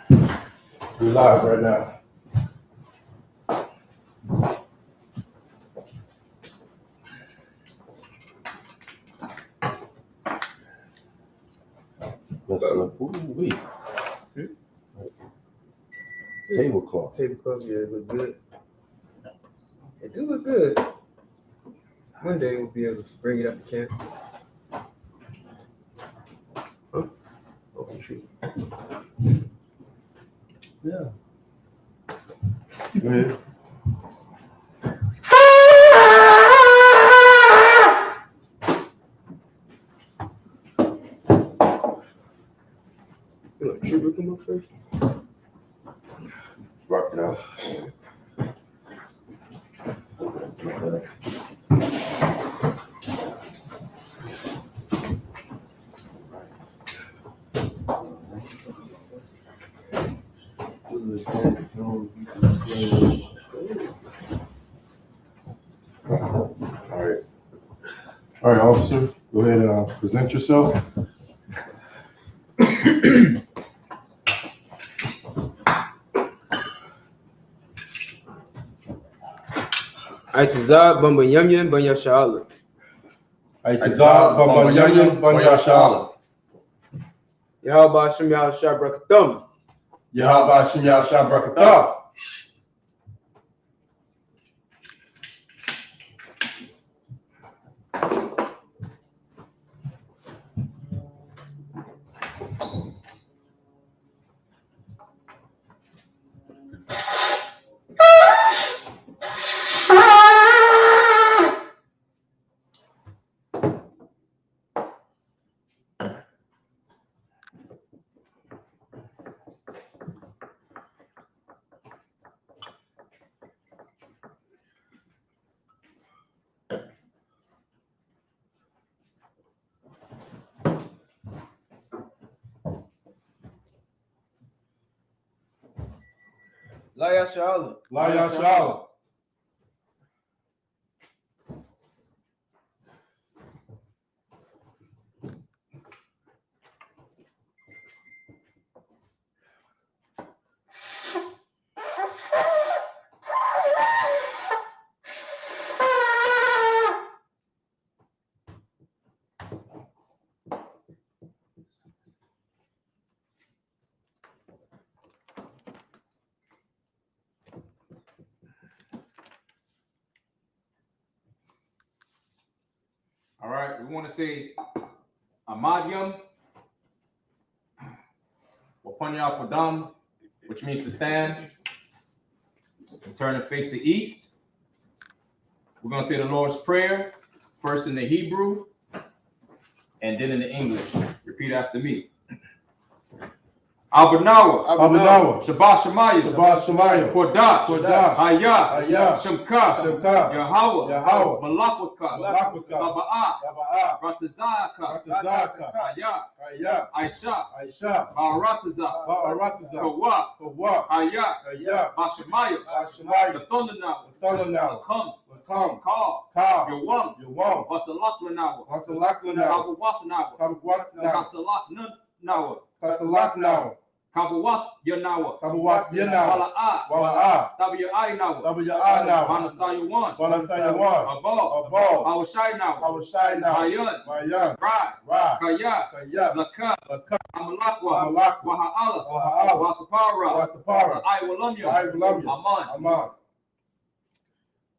We're live right now. Tablecloth. Tablecloth, yeah, it look good. It do look good. One day we'll be able to bring it up to camp. Huh? Oh, shoot. Yeah. Go ahead. You want sugar come up first? Rock it out. All right, officer, go ahead and present yourself. Aitizah Bambayamyan Banya SHALAM. Aitizah Bambayamyan Banya SHALAM. Yahweh Hashem Yahushua Brakathum. Yahweh Hashem Yahushua Brakathum. Laya SHALAM. Laya SHALAM. All right, we want to say Amadyam, Wapanya Padam, which means to stand, and turn and face the east. We're going to say the Lord's Prayer, first in the Hebrew, and then in the English. Repeat after me. Abanawa, Shabbat Shemayim, Kodash, Shemka, Yahweh, BLACKWATCH, Baba'ah, Ratazaka, I.S.U.P.K, Barataza, Kawah, Hayat, Bashemayim, the thunder now, come, call, Yawam, Basalak Nawa, Kabawat Yanawa, Wala'ah, W.I. Nawa, Banasayawan, Abal, Awashai Nawa, Mayan, Ra, Kaya, Laka, Amalakwa, Waha'ala, Watapara, I.W.L.M. Aman.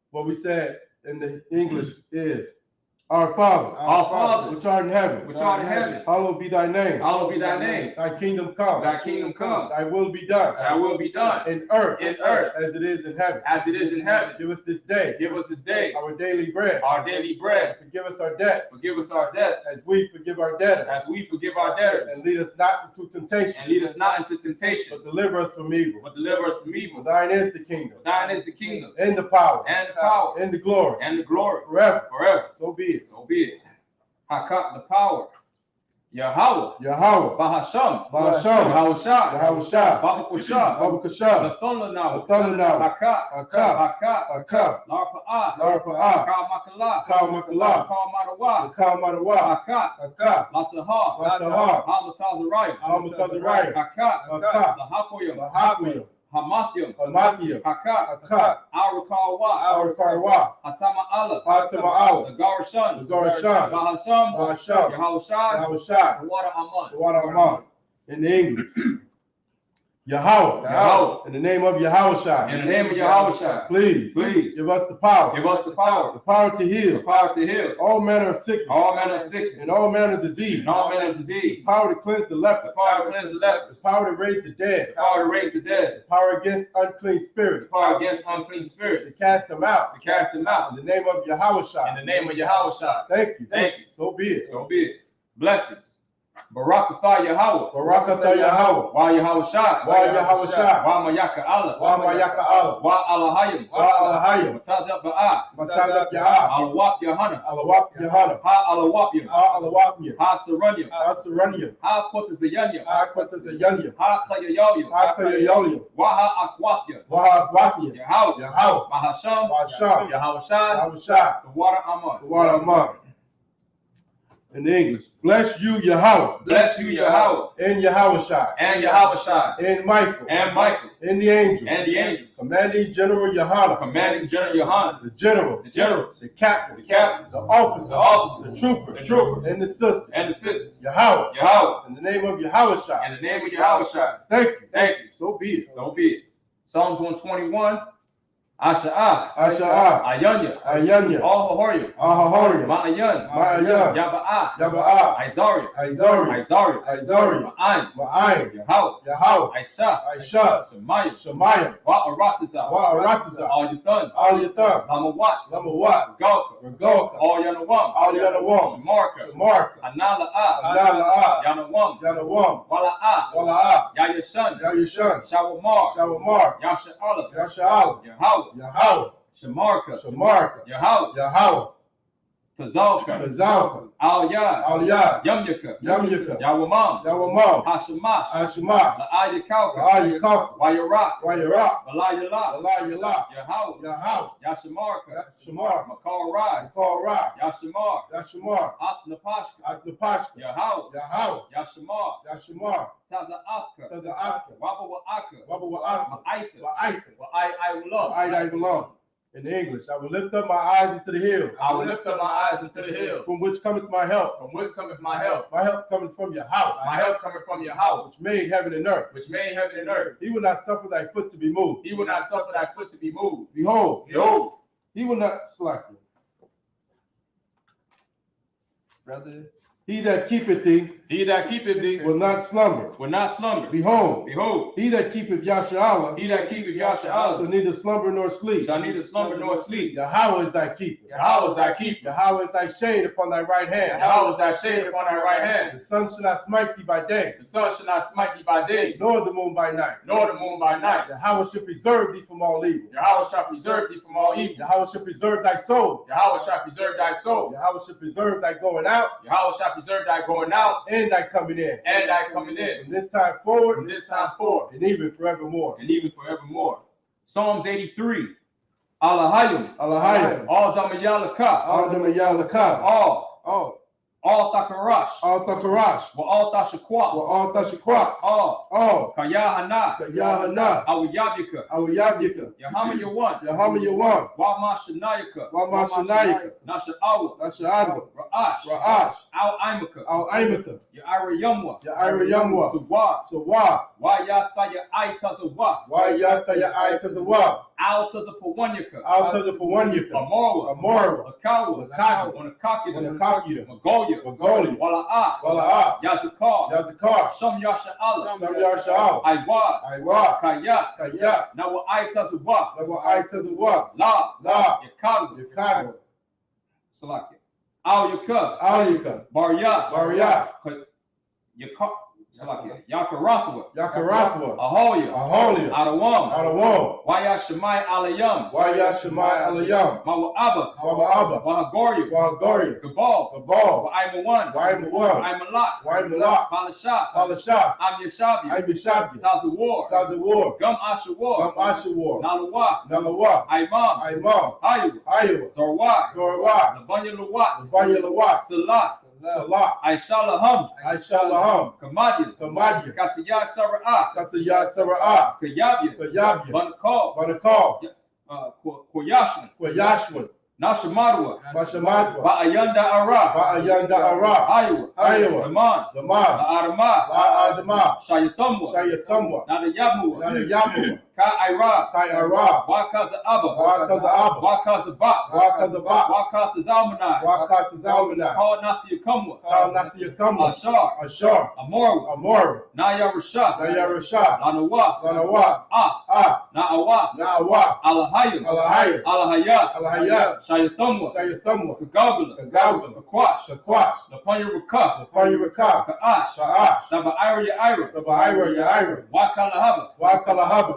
What we said in the English is, Our Father, which art in heaven, hallowed be thy name. Thy kingdom come. Thy will be done. In earth, as it is in heaven. Give us this day. Our daily bread. Forgive us our debts. As we forgive our debtors. And lead us not into temptation. But deliver us from evil. For thine is the kingdom. And the power. And the glory. Forever. So be it. Hakat, the power. Yahweh. Bahasham. Yahushua. Babakashah. The thunder now. Hakat. Larpa'ah. Kalmakala. Kalmadawa. Hakat. Latahar. Hamatazariah. Hakat. The Hamathium, Hamathium, Hakat, Hakat, Al-Rakarwa, Al-Karwa, Hatama Allah, Hatama Allah, the Garshan, Bahasham, Bahasham, Yahushai, Yahushai, the water Aman. the water Aman. In the English, Yahweh, in the name of Yahushai, in the name of Yahushai, please give us the power, the power to heal, all manner of sickness, and all manner of disease, the power to cleanse the leper, the power to raise the dead, the power against unclean spirits, to cast them out, in the name of Yahushai. Thank you. So be it. Blessings. Barakatha Yahweh. Wa Yahushai. Wa Mayaka Allah. Wa Alahayim. Matazab Ba'ah. Alawap Yahanna. Ha Alawapyim. Ha Saranyim. Ha Kotazayanyim. Ha Kayayoyim. Waha Akwapyim. Yahweh. Mahasham. Yahushai. The water Aman. In English, bless you, Yahweh. In Yahushai. In Michael. In the angels. Commanding General YAHANNA. The general. The captain. The officer. The trooper. And the sister. Yahweh. In the name of Yahushai. Thank you. So be it. Psalms 121. Asha'a, Ayanya, Ahohorim, Ma'ayan, Yaba'a, Izari, Ma'ayin, Yahweh, Aisha, Shemayim, Wa'aratiza, Al Yathan, Lamawat, Galka, All Yanawam, Shamarka, Anala'a, Yanawam, Wala'a, Yayashan, Shawamar, Yasha'ala, Yahweh, Shamarka, Yahweh, Tazalka, Al-Yad, Yamyaka, Yawamam, Hashemah, La'ayakauka, Wayarak, Balayala, Yahweh, Yashamarka, Makar Yashamar, Atnapashka, Yahweh, Yashamar, Taza'aka, Wabawa'aka, Ma'aika, In English, I will lift up my eyes into the hill. From which cometh my help. My help cometh from Yahweh. Which made heaven and earth. He will not suffer thy foot to be moved. Behold, he will not slack you. Brother, he that keepeth thee will not slumber. Behold, he that keepeth Yasha'Allah shall neither slumber nor sleep. Yahweh is thy keeper. Yahweh is thy shade upon thy right hand. The sun shall not smite thee by day, nor the moon by night. Yahweh shall preserve thee from all evil. Yahweh shall preserve thy soul. Yahweh shall preserve thy going out and thy coming in. From this time forward and even forevermore. Psalms 83. Alahayim. All Damayalaka. All Takarash. All Tashakwak. All Kayahanna. Awiyabika. Yahama Yawan. Wamashanayaka. Nasha'awa. Ra'ash. Al-Aimaka. Ya'arayamwa. Sawab. Wayataya Aitazawa. Al-Tazapawanyaka. Amora. Akawa. Wanakakita. Magolia. Wala'a. Yazakar. Sham Yasha'Allah. Iwa. Kayat. Nawa Aitazawa. La. Yakawa. Salakia. Al-Yaka. Barya. Yakarathwa. Aholia. Adawam. Wayashemai Alayam. Mawa'aba. Wahagoria. Gabal. Wa'aimawan. Wa'aimalak. Palashah. Am Yashabi. Tazawar. Gum Ashawar. Nalawa. Aimam. Haywa. Zorwai. Labanya Lawat. Salat. Salah. I.S.H.A.L.A.M. I.S.H.A.L.A.M. Kamadya. Kasiyah Sara'ah. Kasiyah Sara'ah. Kayabya. Banakal. Koyashwan. Koyashwan. Nashamadwa. Mashamadwa. Ba'ayanda Ara. Ba'ayanda Ara. Iowa. Laman. La'adama. La'adama. Shayatumwa. Nadayamua. Ka'ira. Wakaza Abba. Wakaza Ba. Wakaza Zalmanai. Call Nasiyakumwa. Ashar. Amor. Naya Rashad. Lanawa. Na'awa. Alahayat. Shayatumwa. Kagabula. Kakwash. Napunya Rakah. Ka'ash. Ira. Wakalahaba.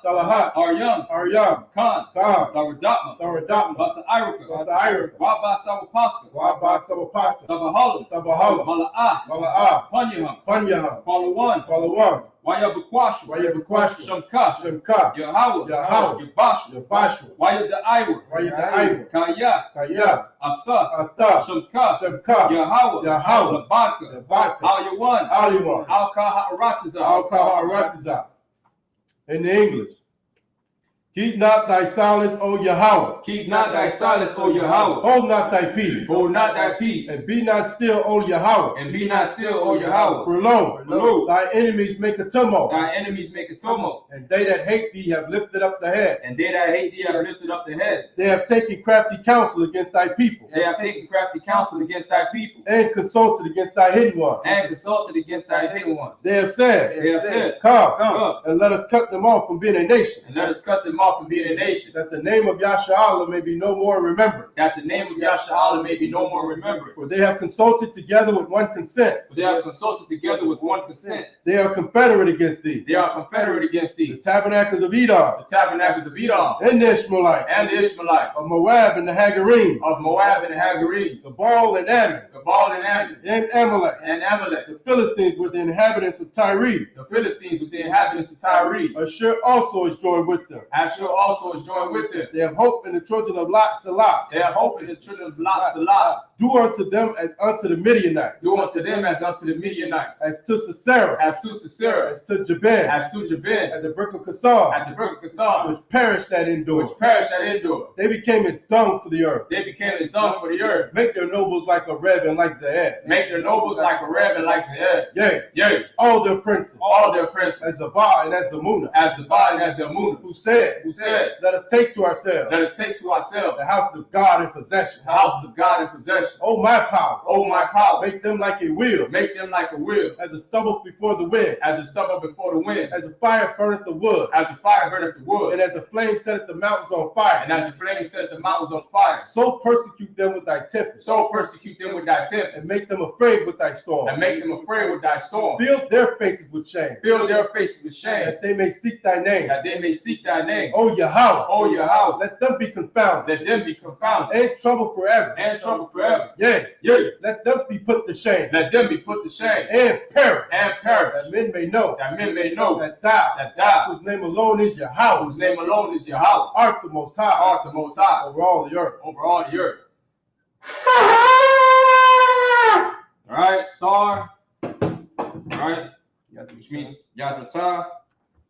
Salahat. Aryam. Khan. Daradapma. Basa Irika. Waba Sawapaka. Tabahala. Mala'ah. Punyaham. Palawan. YAHANNA. Shamka. Yahweh. Yabashua. Wayada'iwa. Kaya. Atha. Shamka. Yahweh. Labaka. Al-Yawan. Al-Kaharatazah. In the English. Keep not thy silence, O Yahweh. Keep not thy silence, O Yahweh. Hold not thy peace. Hold not thy peace. And be not still, O Yahweh. And be not still, O Yahweh. For lo, thy enemies make a tumult. Thy enemies make a tumult. And they that hate thee have lifted up the head. And they that hate thee have lifted up the head. They have taken crafty counsel against thy people. They have taken crafty counsel against thy people. And consulted against thy hidden ones. And consulted against thy hidden ones. They have said, Come, and let us cut them off from being a nation. And let us cut them off from being a nation. That the name of Yahshua may be no more remembered. That the name of Yahshua may be no more remembered. For they have consulted together with one consent. For they have consulted together with one consent. They are confederate against thee. They are confederate against thee. The tabernacles of Edom. The tabernacles of Edom. And the Ishmaelites. And the Ishmaelites. Of Moab and the Hagarim. Of Moab and the Hagarim. The Baal and Ammon. The Baal and Ammon. And Amalek. And Amalek. The Philistines with the inhabitants of Tyre. The Philistines with the inhabitants of Tyre. Ashur also is joined with them. Ashur also is joined with them. They have hope in the children of Lot Salah. They have hope in the children of Lot Salah. Do unto them as unto the Midianites. Do unto them as unto the Midianites. As to Sisera. As to Sisera. As to Jabin. As to Jabin. At the brook of Kasam. At the brook of Kasam. Which perished at Endor. Which perished at Endor. They became as dung for the earth. They became as dung for the earth. Make their nobles like a Reb and like Ze'ed. Make their nobles like a Reb and like Ze'ed. Yea. All their princes. All their princes. As Zabah and as Zamunah. As Zabah and as Zamunah. Who said, let us take to ourselves. Let us take to ourselves the house of God in possession. The house of God in possession. Oh my power. Oh my power. Make them like a wheel. Make them like a wheel. As a stubble before the wind. As a stubble before the wind. As a fire burneth the wood. As the fire burneth the wood. And as the flame setteth the mountains on fire. And as the flame set the mountains on fire. So persecute them with thy temper. So persecute them with thy temper. And make them afraid with thy storm. And make them afraid with thy storm. Fill their faces with shame. Fill their faces with shame. That they may seek thy name. That they may seek thy name. O Yahweh. O Yahweh. Let them be confounded. Let them be confounded. And trouble forever. And trouble forever. Yea. Let them be put to shame. Let them be put to shame. And perish. And perish. That men may know. That men may know. That thou. Whose name alone is Yahweh. Whose name alone is Yahweh. Art the most high. Art the most high. Over all the earth. Over all the earth. All right, Sar. All right. Which means Yadratah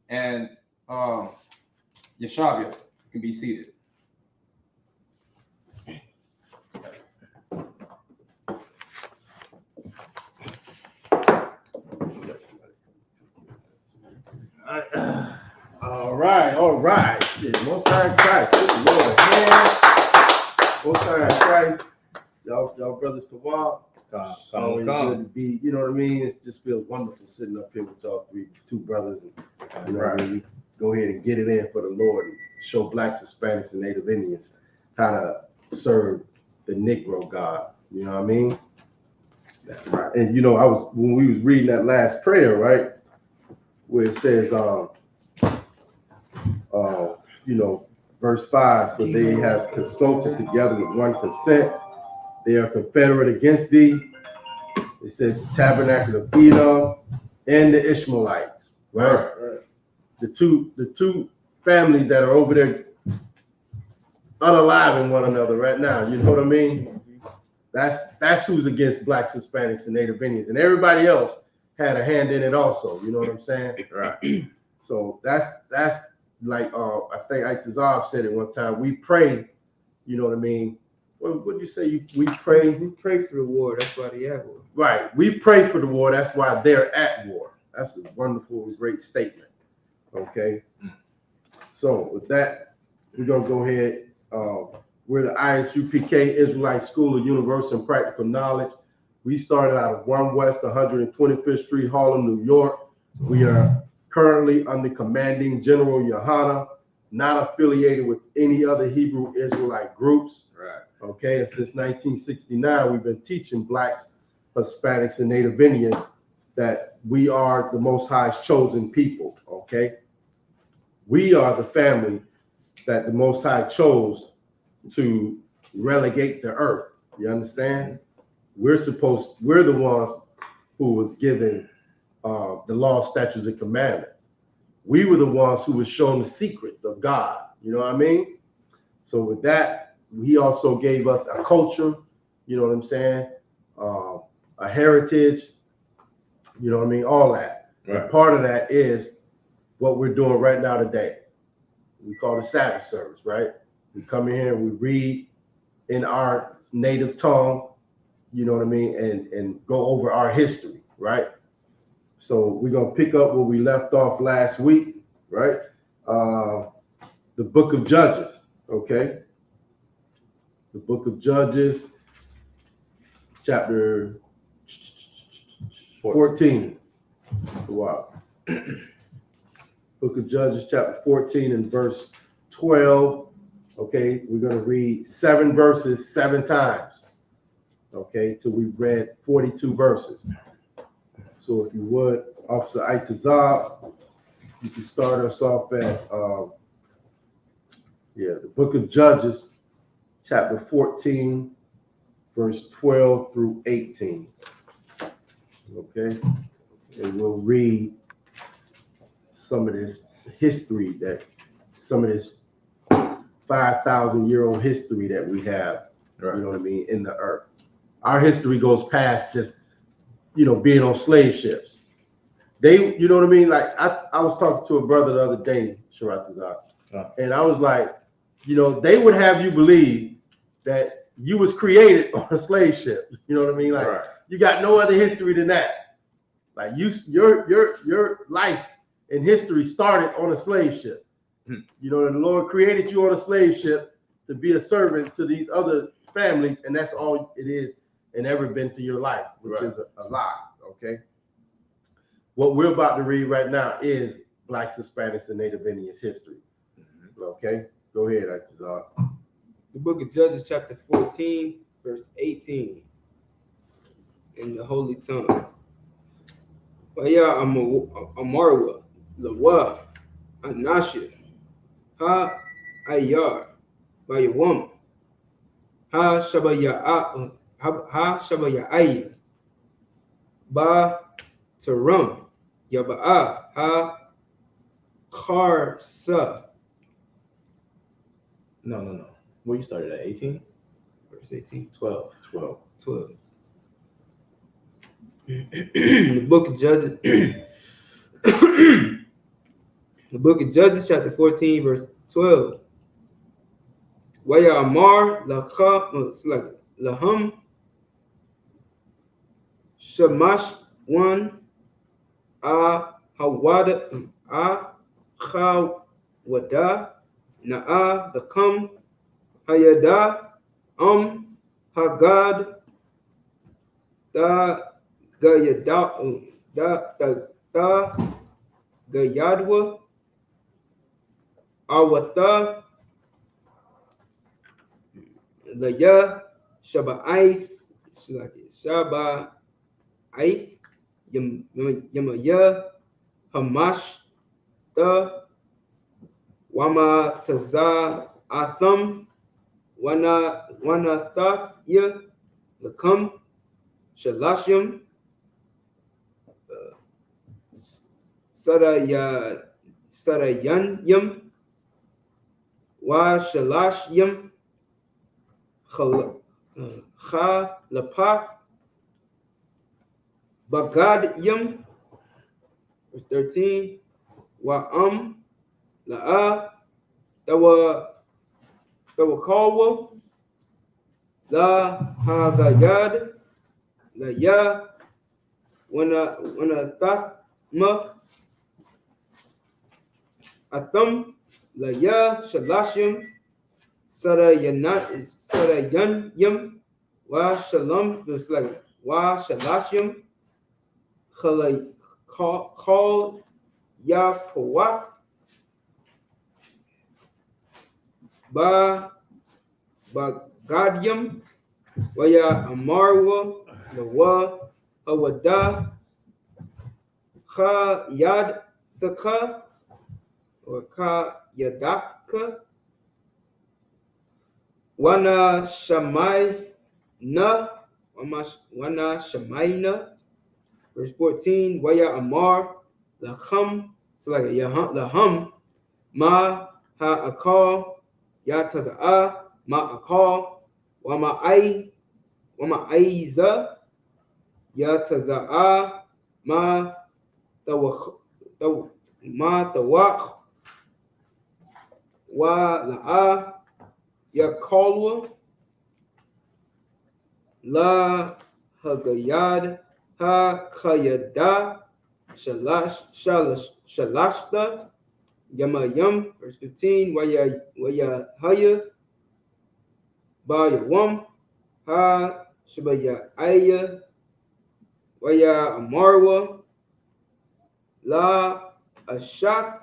and Yeshavia. You can be seated. All right. Shit. Most High in Christ. Good Lord. Most High in Christ. Y'all brothers to walk. Always good to be, you know what I mean? It just feels wonderful sitting up here with y'all two brothers. And, you know what I mean? We go ahead and get it in for the Lord and show blacks, Hispanics, and Native Indians how to serve the Negro God. You know what I mean? That's right. And you know, when we was reading that last prayer, right, where it says, you know, verse 5, for they have consulted together with one consent. They are confederate against thee. It says the tabernacle of Edom and the Ishmaelites, right? The two families that are over there unaliving one another right now. You know what I mean? That's who's against blacks, Hispanics, and Native Indians, and everybody else had a hand in it also. You know what I'm saying? Right. So that's like I think I.S.U.P.K said it one time. We pray. You know what I mean? What did you say? We pray. We pray for the war. That's why they at war. Right. We pray for the war. That's why they're at war. That's a wonderful and great statement. Okay. So with that, we're gonna go ahead. We're the I.S.U.P.K Israelite School of Universal and Practical Knowledge. We started out of 1 West 125th Street, Harlem, New York. We are currently under commanding General YAHANNA, not affiliated with any other Hebrew Israelite groups. Right. Okay, and since 1969, we've been teaching blacks, Hispanics, and Native Indians that we are the Most High's chosen people. Okay, we are the family that the Most High chose to relegate the earth. You understand? We're the ones who was given the law, statutes, and commandments. We were the ones who was shown the secrets of God. You know what I mean? So with that, he also gave us a culture, you know what I'm saying? A heritage, you know what I mean? All that. Right. And part of that is what we're doing right now today. We call it Sabbath service, right? We come in here and we read in our native tongue, you know what I mean? And go over our history, right? So we're going to pick up where we left off last week, right? The book of Judges, okay? The book of Judges, chapter 14. Wow. Book of Judges, chapter 14 and verse 12. Okay, we're going to read 7 verses 7 times. Okay, till we've read 42 verses. So if you would, Officer I.S.U.P.K, you can start us off at the book of Judges, chapter 14, verse 12 through 18. Okay, and we'll read some of this history some of this 5,000-year-old history that we have, right. You know what I mean, in the earth. Our history goes past just, being on slave ships. They, you know what I mean? Like I was talking to a brother the other day, and I was like, they would have you believe that you was created on a slave ship. You know what I mean? Like right. You got no other history than that. Like your life and history started on a slave ship. The Lord created you on a slave ship to be a servant to these other families, and that's all it is and ever been to your life, which right. is a lie. Okay. What we're about to read right now is Blacks, Hispanics, and Native Indians history. Okay, go ahead, I.S.U.P.K. The book of Judges, chapter 14, verse 18, in the holy tongue. Waya Amarwa, Lawa, Anashir, Ha Ayar, Bayawam, Ha Shabayai, Ba Taram, Yaba'a, Ha Karsa. No. Where you started at 18? Verse 18. 12. The book of Judges. The book of Judges, chapter 14, verse 12. Waya Amar Laham Shamash 1 Hawada Khawada Na'a the Kam Hayada Hagad Da Gayada Da Gayadwa Awata Laya Shaba'ai Yamaya Hamash Da Wama Taza Atham Wana Thafya Lakam Shalashim Sarayanyam Wa Shalashyam Lapah Bagadyam, verse 13, Wa'am La'a Tawakawa La Hagayad La Ya Wana Tatma Atham La Ya Shalashim Sarayan Yam Wa Shalom, just like Wa Shalashim Call Ya Pawak Ba Bagadyam Waya Amarwa Lawa Awada Ka Yad Thaka or Ka Yadaka Wana Shamai Na Wana Shamaina, verse 14, Waya Amar Laham, it's like a Laham Ma Ha Akal Ya Taza'a Ma Akal Wama Aiza Ya Taza'a Ma Tawak Wa La'a Ya Kalwa La Hagayad Ha Kayada Shalashta Yamayam, verse 15, Waya Haya Ba Yawam Ha Shabaya Aya Waya Amarwa La Ashak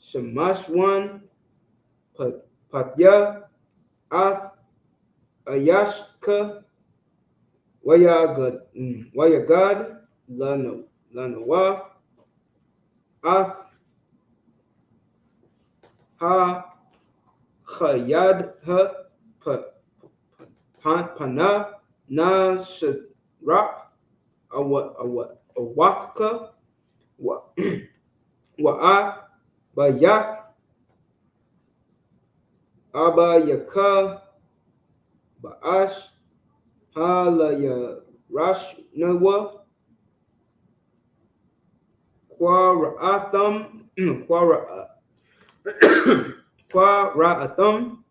Shamashwan Patya Ath Ayashka Waya God Lanawa Ath Ha Khayad Ha Pana Na Shadrak Awatka Wa'a Bayath Aba Yaka Ba'ash Halaya Rash Nawa Quara'atham Quara'atham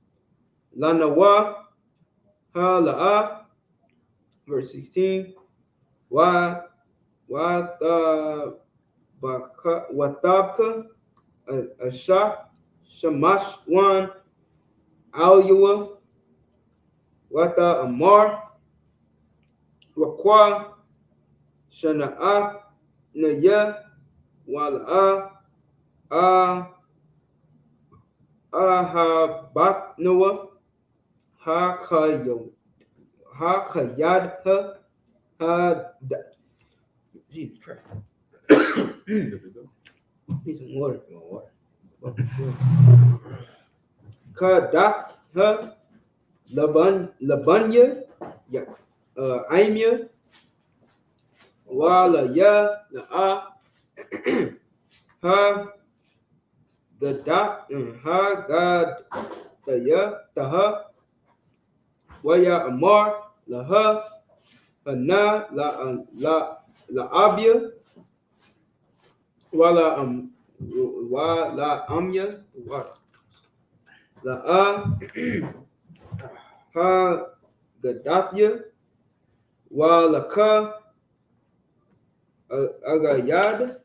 Lanawa Hala'a, verse 16, Watabka Ashak Shamashwan Alyua Wata Amar Wakwa Shana'ath Naya Wala'a Ahabat Noah Ha Khayad Ha Jesus Christ. Need some water. Kadak Ha Labanya Aimya Wala Ya Na'a Ha the dot Ha God Taha Waya Amar Laha Hana La Abia Wala Amya La Ha Gadatya Wala Ka Agayad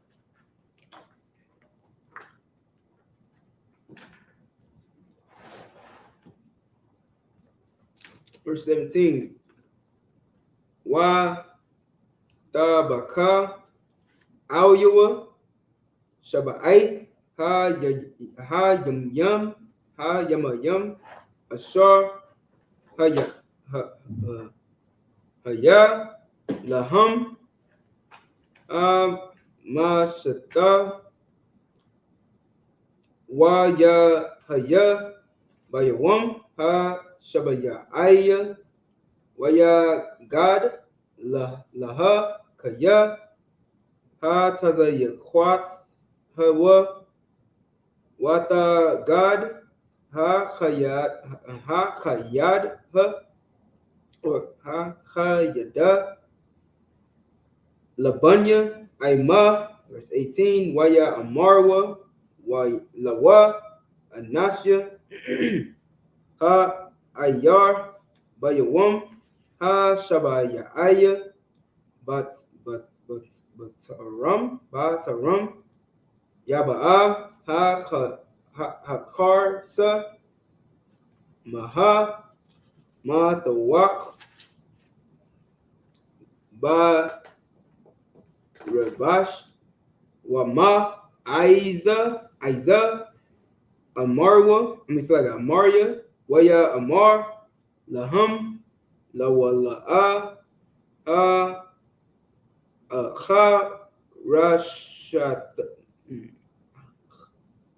verse 17 Wa Tabaka Alyua Shaba'ai Ha Yam Ha Yamayam Ashar Haya Laham Mashata Waya Haya Bayawam Ha Shabaya Aya Waya God Laha Kaya Ha Tazaya Kwat Hawa Wata God Ha Khayad Ha or ha yada Labunya Aima, verse 18, Waya Amarwa, Lawa, Anasya, Ha Ayar, Bayawam, Ha Shabayaya, Bataram, Yaba'a, Hakarsa, Maha, Matawak, Ba Rabash, Wama, Aiza, Amarwa, it's like Amaria, Waya Amar, Laham, Lawala'a, Kha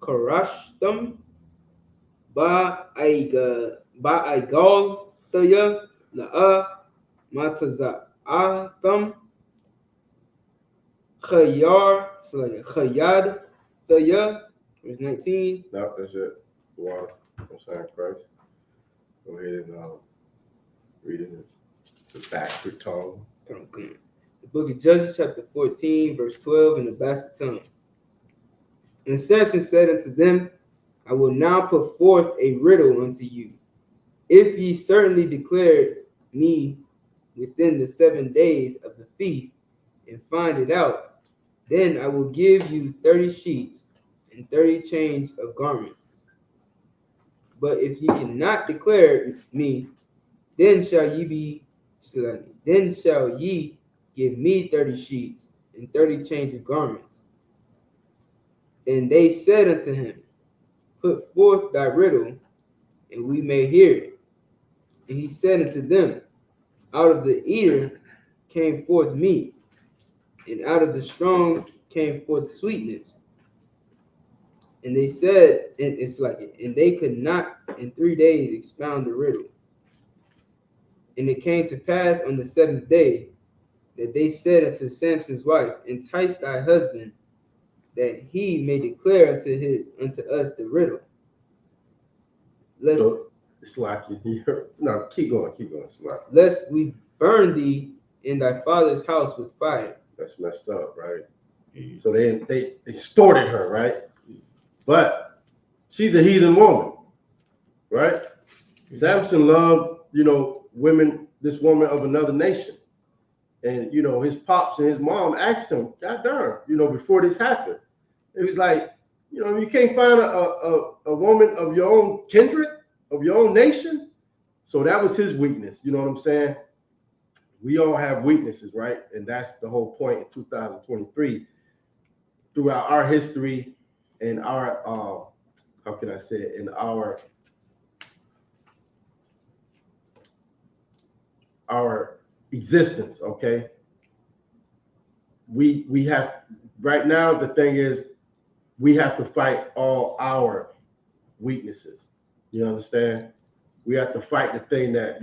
Karashtam, Ba'aigal, Taya, La'a, Mataza'atham, Khayar, it's like Khayad, Taya, verse 19. No, that's it. The water. I'm saying Christ. Go ahead and read it in the bastard tongue. Okay. The book of Judges, chapter 14, verse 12, in the bastard tongue. And Samson said unto them, I will now put forth a riddle unto you. If ye certainly declare me within the 7 days of the feast, and find it out, then I will give you 30 sheets and 30 change of garments. But if ye cannot declare me, then shall ye give me 30 sheets and 30 change of garments. And they said unto him, Put forth thy riddle, and we may hear it. And he said unto them, Out of the eater came forth meat, and out of the strong came forth sweetness. And they said, and they could not in 3 days expound the riddle. And it came to pass on the 7th day that they said unto Samson's wife, Entice thy husband, that he may declare unto us the riddle. It's like you heard. No, keep going, Slack. Lest we burn thee in thy father's house with fire. That's messed up, right? Mm-hmm. So they extorted her, right? But she's a heathen woman, right? Mm-hmm. Samson loved, women, this woman of another nation. And, his pops and his mom asked him, God darn, before this happened. It was like, you can't find a woman of your own kindred, of your own nation. So that was his weakness. You know what I'm saying? We all have weaknesses, right? And that's the whole point in 2023. Throughout our history and our, how can I say it, in our existence, okay? We have, right now, the thing is, we have to fight all our weaknesses. You understand? We have to fight the thing that,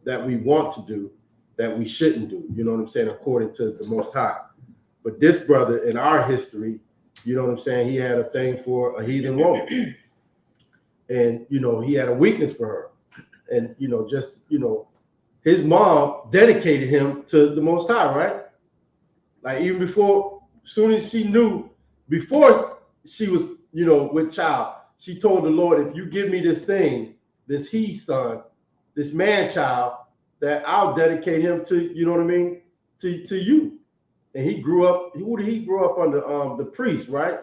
that we want to do, that we shouldn't do, you know what I'm saying, according to the Most High. But this brother in our history, you know what I'm saying, he had a thing for a heathen woman. And, he had a weakness for her. And, his mom dedicated him to the Most High, right? Like even before, soon as she knew, before she was, with child, she told the Lord, if you give me this thing, this son, this man child, that I'll dedicate him to, to you. And he grew up, who did he grow up under? The priest, right?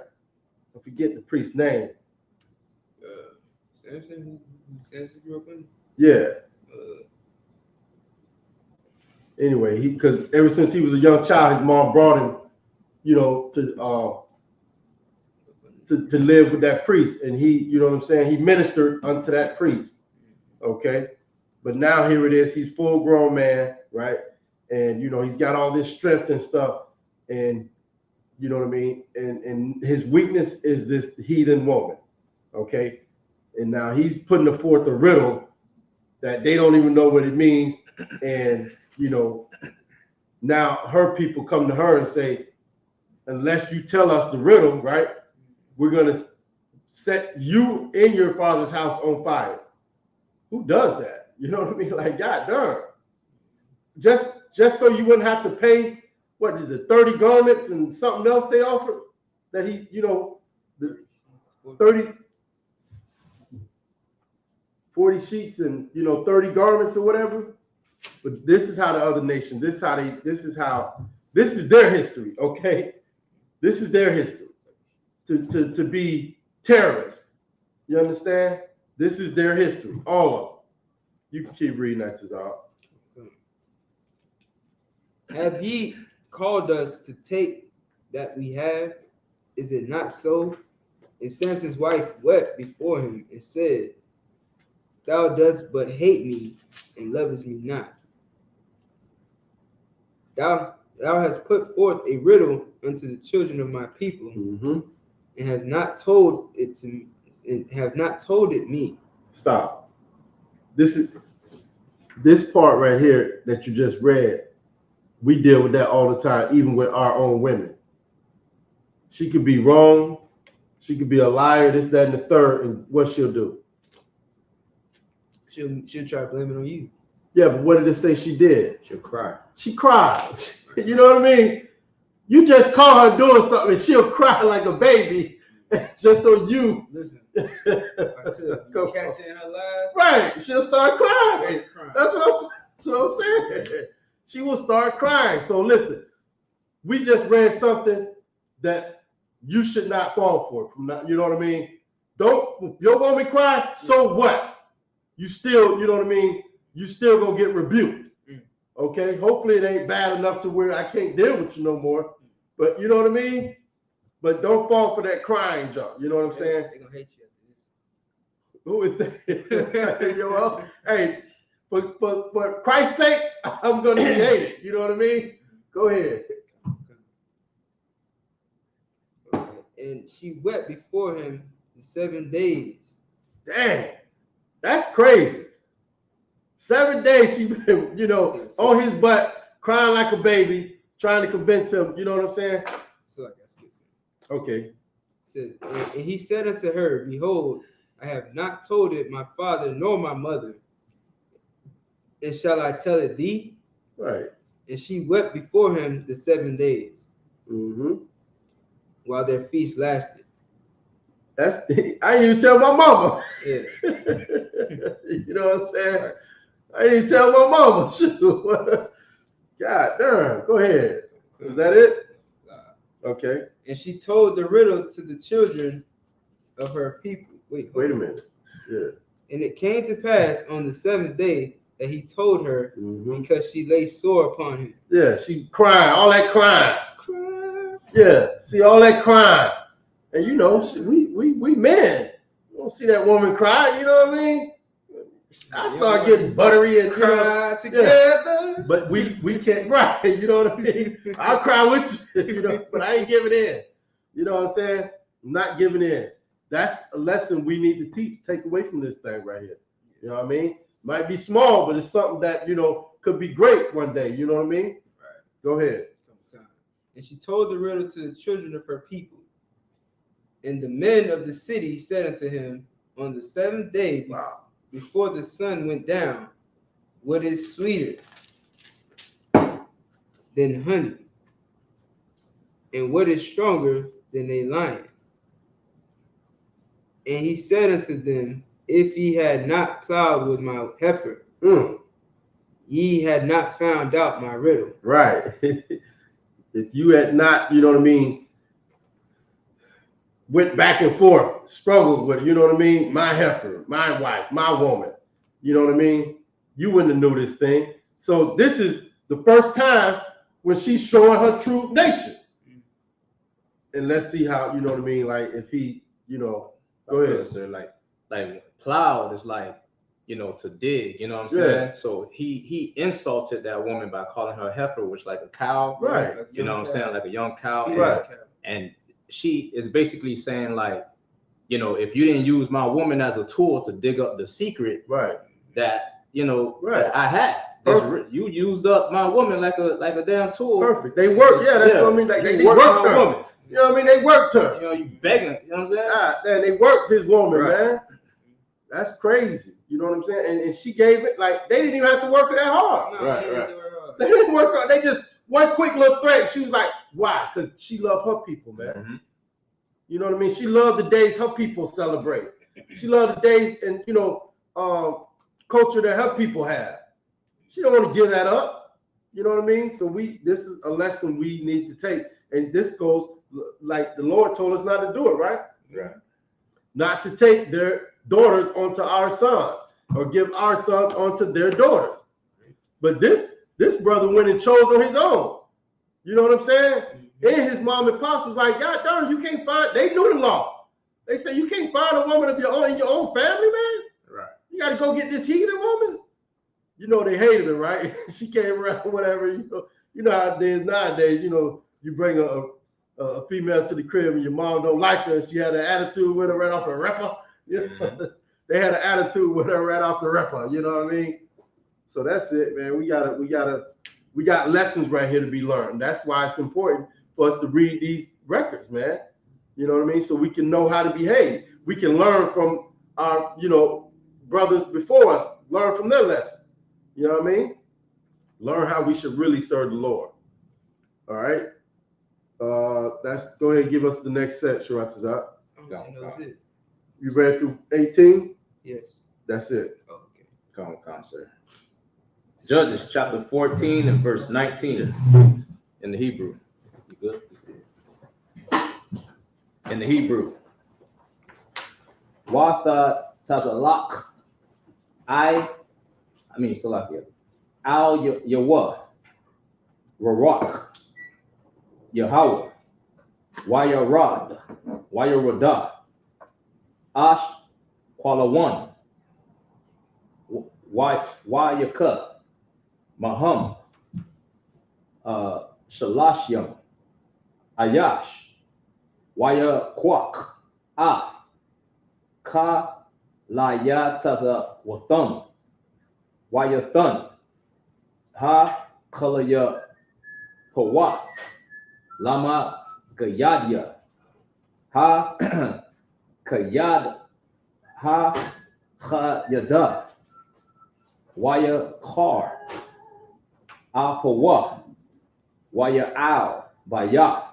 I forget the priest's name. Samson grew up in? Yeah. Anyway, because ever since he was a young child, his mom brought him, to live with that priest, and he, he ministered unto that priest. Okay, but now here it is, he's full grown man, right? And he's got all this strength and stuff, and you know what I mean, and his weakness is this heathen woman. Okay, and now he's putting forth a riddle that they don't even know what it means, and now her people come to her and say, unless you tell us the riddle, right, we're going to set you in your father's house on fire. Who does that? You know what I mean? Like, God darn. Just so you wouldn't have to pay, what is it, 30 garments and something else they offered? That he, you know, the 40 sheets and, you know, 30 garments or whatever. But this is how the other nations, this is their history, okay? This is their history. To be terrorists. You understand? This is their history, all of them. You can keep reading that, Tazal. Have ye called us to take that we have? Is it not so? And Samson's wife wept before him and said, Thou dost but hate me and lovest me not. Thou hast put forth a riddle unto the children of my people, and has not told it to me, and have not told it me. Stop. This part right here that you just read, we deal with that all the time, even with our own women. She could be wrong, she could be a liar, this, that, and the third, and what she'll do? She'll try to blame it on you. Yeah, but what did it say she did? She'll cry. She cried. You know what I mean? You just call her doing something and she'll cry like a baby. Just so you listen. If I could you catch it in her lies. Right. She'll start crying. That's what I'm saying. She will start crying. So listen, we just read something that you should not fall for. You know what I mean? Don't your woman cry, so what? You still, you know what I mean? You still gonna get rebuked. Okay, hopefully it ain't bad enough to where I can't deal with you no more. But you know what I mean? But don't fall for that crying junk. You know what I'm saying? They're gonna hate you after this. Who is that? Well, hey, for Christ's sake, I'm gonna be hated. You know what I mean? Go ahead. And she wept before him 7 days. Dang, that's crazy. 7 days she been, you know, on his butt, crying like a baby, trying to convince him. You know what I'm saying? So I got skipped. Okay. Said, and he said unto her, Behold, I have not told it my father nor my mother. And shall I tell it thee? Right. And she wept before him 7 days. While their feast lasted. I didn't even tell my mama. Yeah. You know what I'm saying? Right. I didn't even tell my mama. Shoot. God damn. Go ahead. Is that it? Okay. And she told the riddle to the children of her people. Wait a minute. Yeah. And it came to pass on the 7th day that he told her because she lay sore upon him. Yeah, she crying, all that crying. Yeah, see all that crying. And you know, we men. You don't see that woman cry, you know what I mean? I start getting buttery and cry together. Yeah. But we can't cry, you know what I mean? I'll cry with you, you know, but I ain't giving in. You know what I'm saying? I'm not giving in. That's a lesson we need to take away from this thing right here. You know what I mean? Might be small, but it's something that, you know, could be great one day. You know what I mean? Right. Go ahead. And she told the riddle to the children of her people. And the men of the city said unto him on the 7th day, before the sun went down, what is sweeter than honey? And what is stronger than a lion? And he said unto them, if ye had not plowed with my heifer, ye had not found out my riddle. Right. If you had not, you know what I mean, went back and forth, struggled with, you know what I mean, my heifer, my wife, my woman, you know what I mean, you wouldn't have knew this thing. So this is the first time when she's showing her true nature. And let's see how, you know what I mean, like if he, you know, go ahead. Sir, like plowed is like, you know, to dig, you know what I'm saying? Yeah. So he insulted that woman by calling her heifer, which like a cow, right? You know what I'm saying? Like a young cow, right? And she is basically saying like, you know, if you didn't use my woman as a tool to dig up the secret, right? That, you know, right. That I had. You used up my woman like a damn tool. Perfect. They worked. Yeah, that's what I mean. Like they worked her woman. You know what I mean? They worked her. You know, you begging. You know what I'm saying? Then they worked his woman, man. That's crazy. You know what I'm saying? And she gave it like they didn't even have to work that hard. No, Right, they didn't right. do it hard. They didn't work hard. They just one quick little threat. She was like, why? Because she loved her people, man. Mm-hmm. You know what I mean? She loved the days her people celebrate. She loved the days and culture that her people have. She don't want to give that up. You know what I mean? So this is a lesson we need to take. And this goes like the Lord told us not to do it, right? Right. Not to take their daughters onto our sons or give our sons onto their daughters. But this brother went and chose on his own. You know what I'm saying? And his mom and pops was like, God darn, you can't find, they knew the law. They said, you can't find a woman of your own in your own family, man. Right. You got to go get this heathen woman. You know, they hated her, right? She came around, whatever, you know how it is nowadays, you bring a female to the crib and your mom don't like her. And she had an attitude with her right off the ripper. They had an attitude with her right off the ripper. You know what I mean? So that's it, man. We got lessons right here to be learned. That's why it's important for us to read these records, man. You know what I mean? So we can know how to behave. We can learn from our, brothers before us, learn from their lessons. You know what I mean? Learn how we should really serve the Lord. All right. Let's go ahead and give us the next set, Sharatazak. That's it. You read through 18? Yes. That's it. Okay. Come, sir. Judges chapter 14 and verse 19 in the Hebrew. You good? In the Hebrew. Watha Tazalak. Salakia. Al Yawah. Rarak. Yahweh. Wayarad. Wayarada. Ash Kwalawan. Wayaka. Maham. Shalashyam. Ayash. Wayakwak. Af. Ka Layataza Watham. Wayathan. Ha Kalaya Pawa. Lama Gayadya. Ha Kayad. Ha Khayada. Waya Kar. Apawa. Waya Al. Bayath.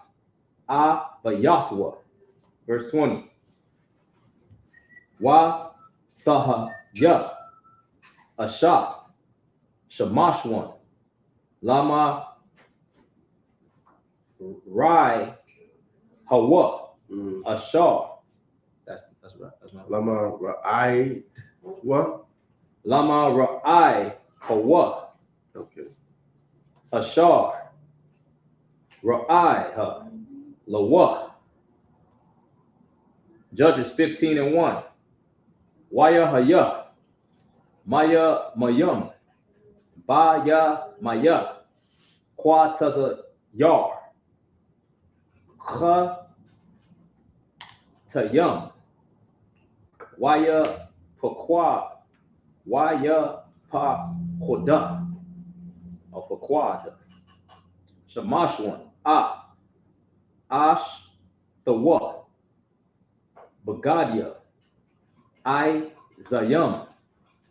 Bayahwa. Verse 20. Wa Thaha Ya. Ashaf. Shamashwan. Lama Rai Hawa. Ashar. That's right. That's not Lama Ra'ai. What? Lama Ra'ai Hawa. Okay. Ashar. Ra'ai Ha. Lawa. Judges 15 and 1. Waya Haya. Maya Mayam. Baya Maya. Kwa Taza Yar. Kha Tayam. Waya Pakwa. Waya Pa Koda. Or Pakwada. Shamashwan. Ash Thawa. Bagadia. I Zayam.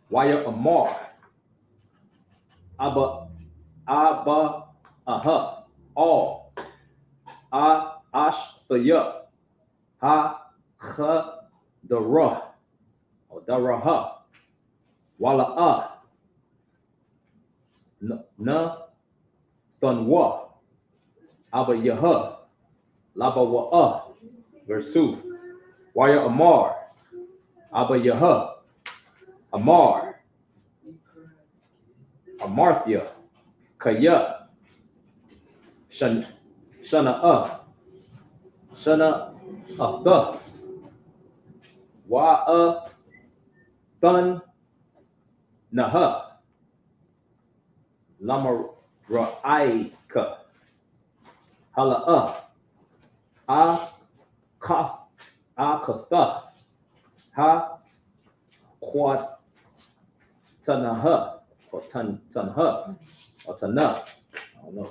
Waya Amar. Abba Aha. All. Ash Thaya. Ha Kha Dara. Or Daraha. Wala Na Thunwa. Abba Yaha. Laba Wa'a. Verse 2. Waya Amar. Abba Yaha. Amar. Amarthya. Kaya. Shana. Shana Atha. Wa'a. Thun. Naha. Lama Ra'aika. Hala'a. Akatha. Ha Quat Tanaha. Or Tanha. Or Tana. I don't know.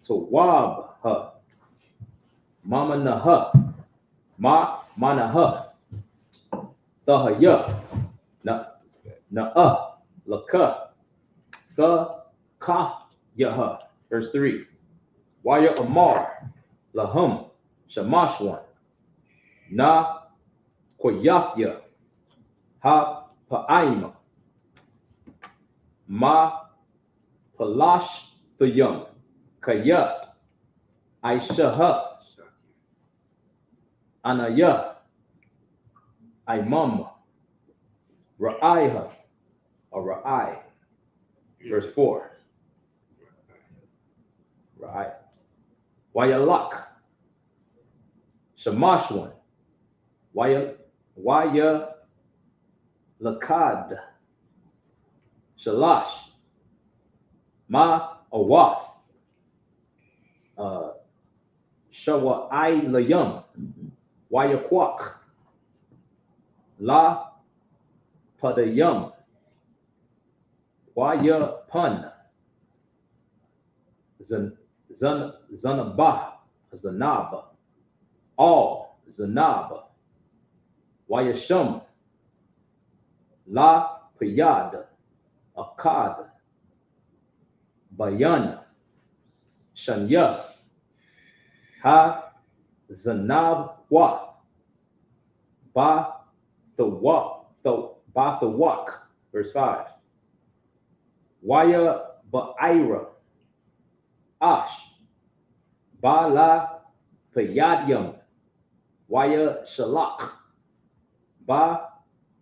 Tawab Ha. Mama Naha. Manaha. Thahaya, Na'ah, Laka, The Kah Yaha. Verse 3. Waya Amar, Lahum, Shamashwan, Na Koyafya, Ha Pa'aima, Ma Palash Thayum, Kaya, I.S.U.P.K, Anaya, Imam, Ra'aiha, or Ra'ai. Verse 4. Ra'ai. Wayalak, Shamashwan, Waya Lakad, Shalash, Ma Awath, Shawa'ai Layum, YAHANNA, La Padayum, Wayapun, Zanab, All Zanab, Wayashum, La Payad, Akkad, Bayan, Shanya, Ha Zanab Wath, Ba the Wak, verse 5. Waya Ba'ira, Ash, Ba La Payadyam, Waya Shalak, Ba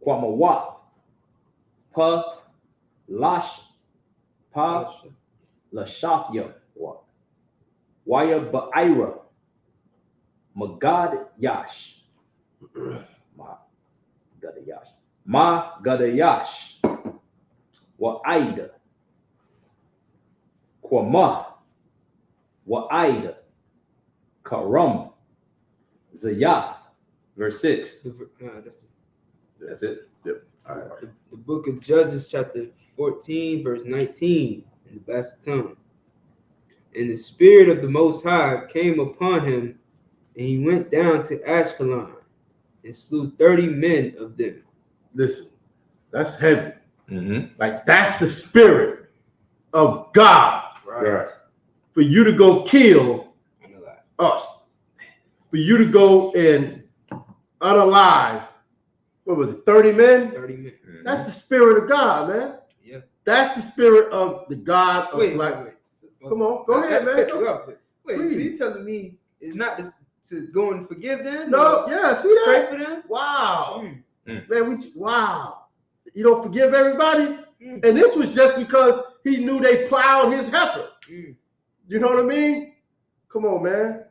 Kwamawath, Pa Lash, Pa Lashafyam, Waya Ba'ira, Magad Yash, Ma Gadayash, Wa'aida, Kwama, Wa'aida, Karam, Zayath. Verse 6. That's it. Yep. All right. The book of Judges, chapter 14, verse 19, in the best tongue. And the Spirit of the Most High came upon him, and he went down to Ashkelon and slew 30 men of them. Listen, that's heavy. Like, that's the Spirit of God. Right. For you to go kill us. For you to go and unalive, what was it, 30 men? 30 men. That's the Spirit of God, man. Yeah. That's the Spirit of the God of wait. Come on, go ahead, man. Wait, so you telling me it's not to go and forgive them? No, yeah, see that? Pray for them? Wow. Man, wow. You don't forgive everybody? And this was just because he knew they plowed his heifer. You know what I mean? Come on, man.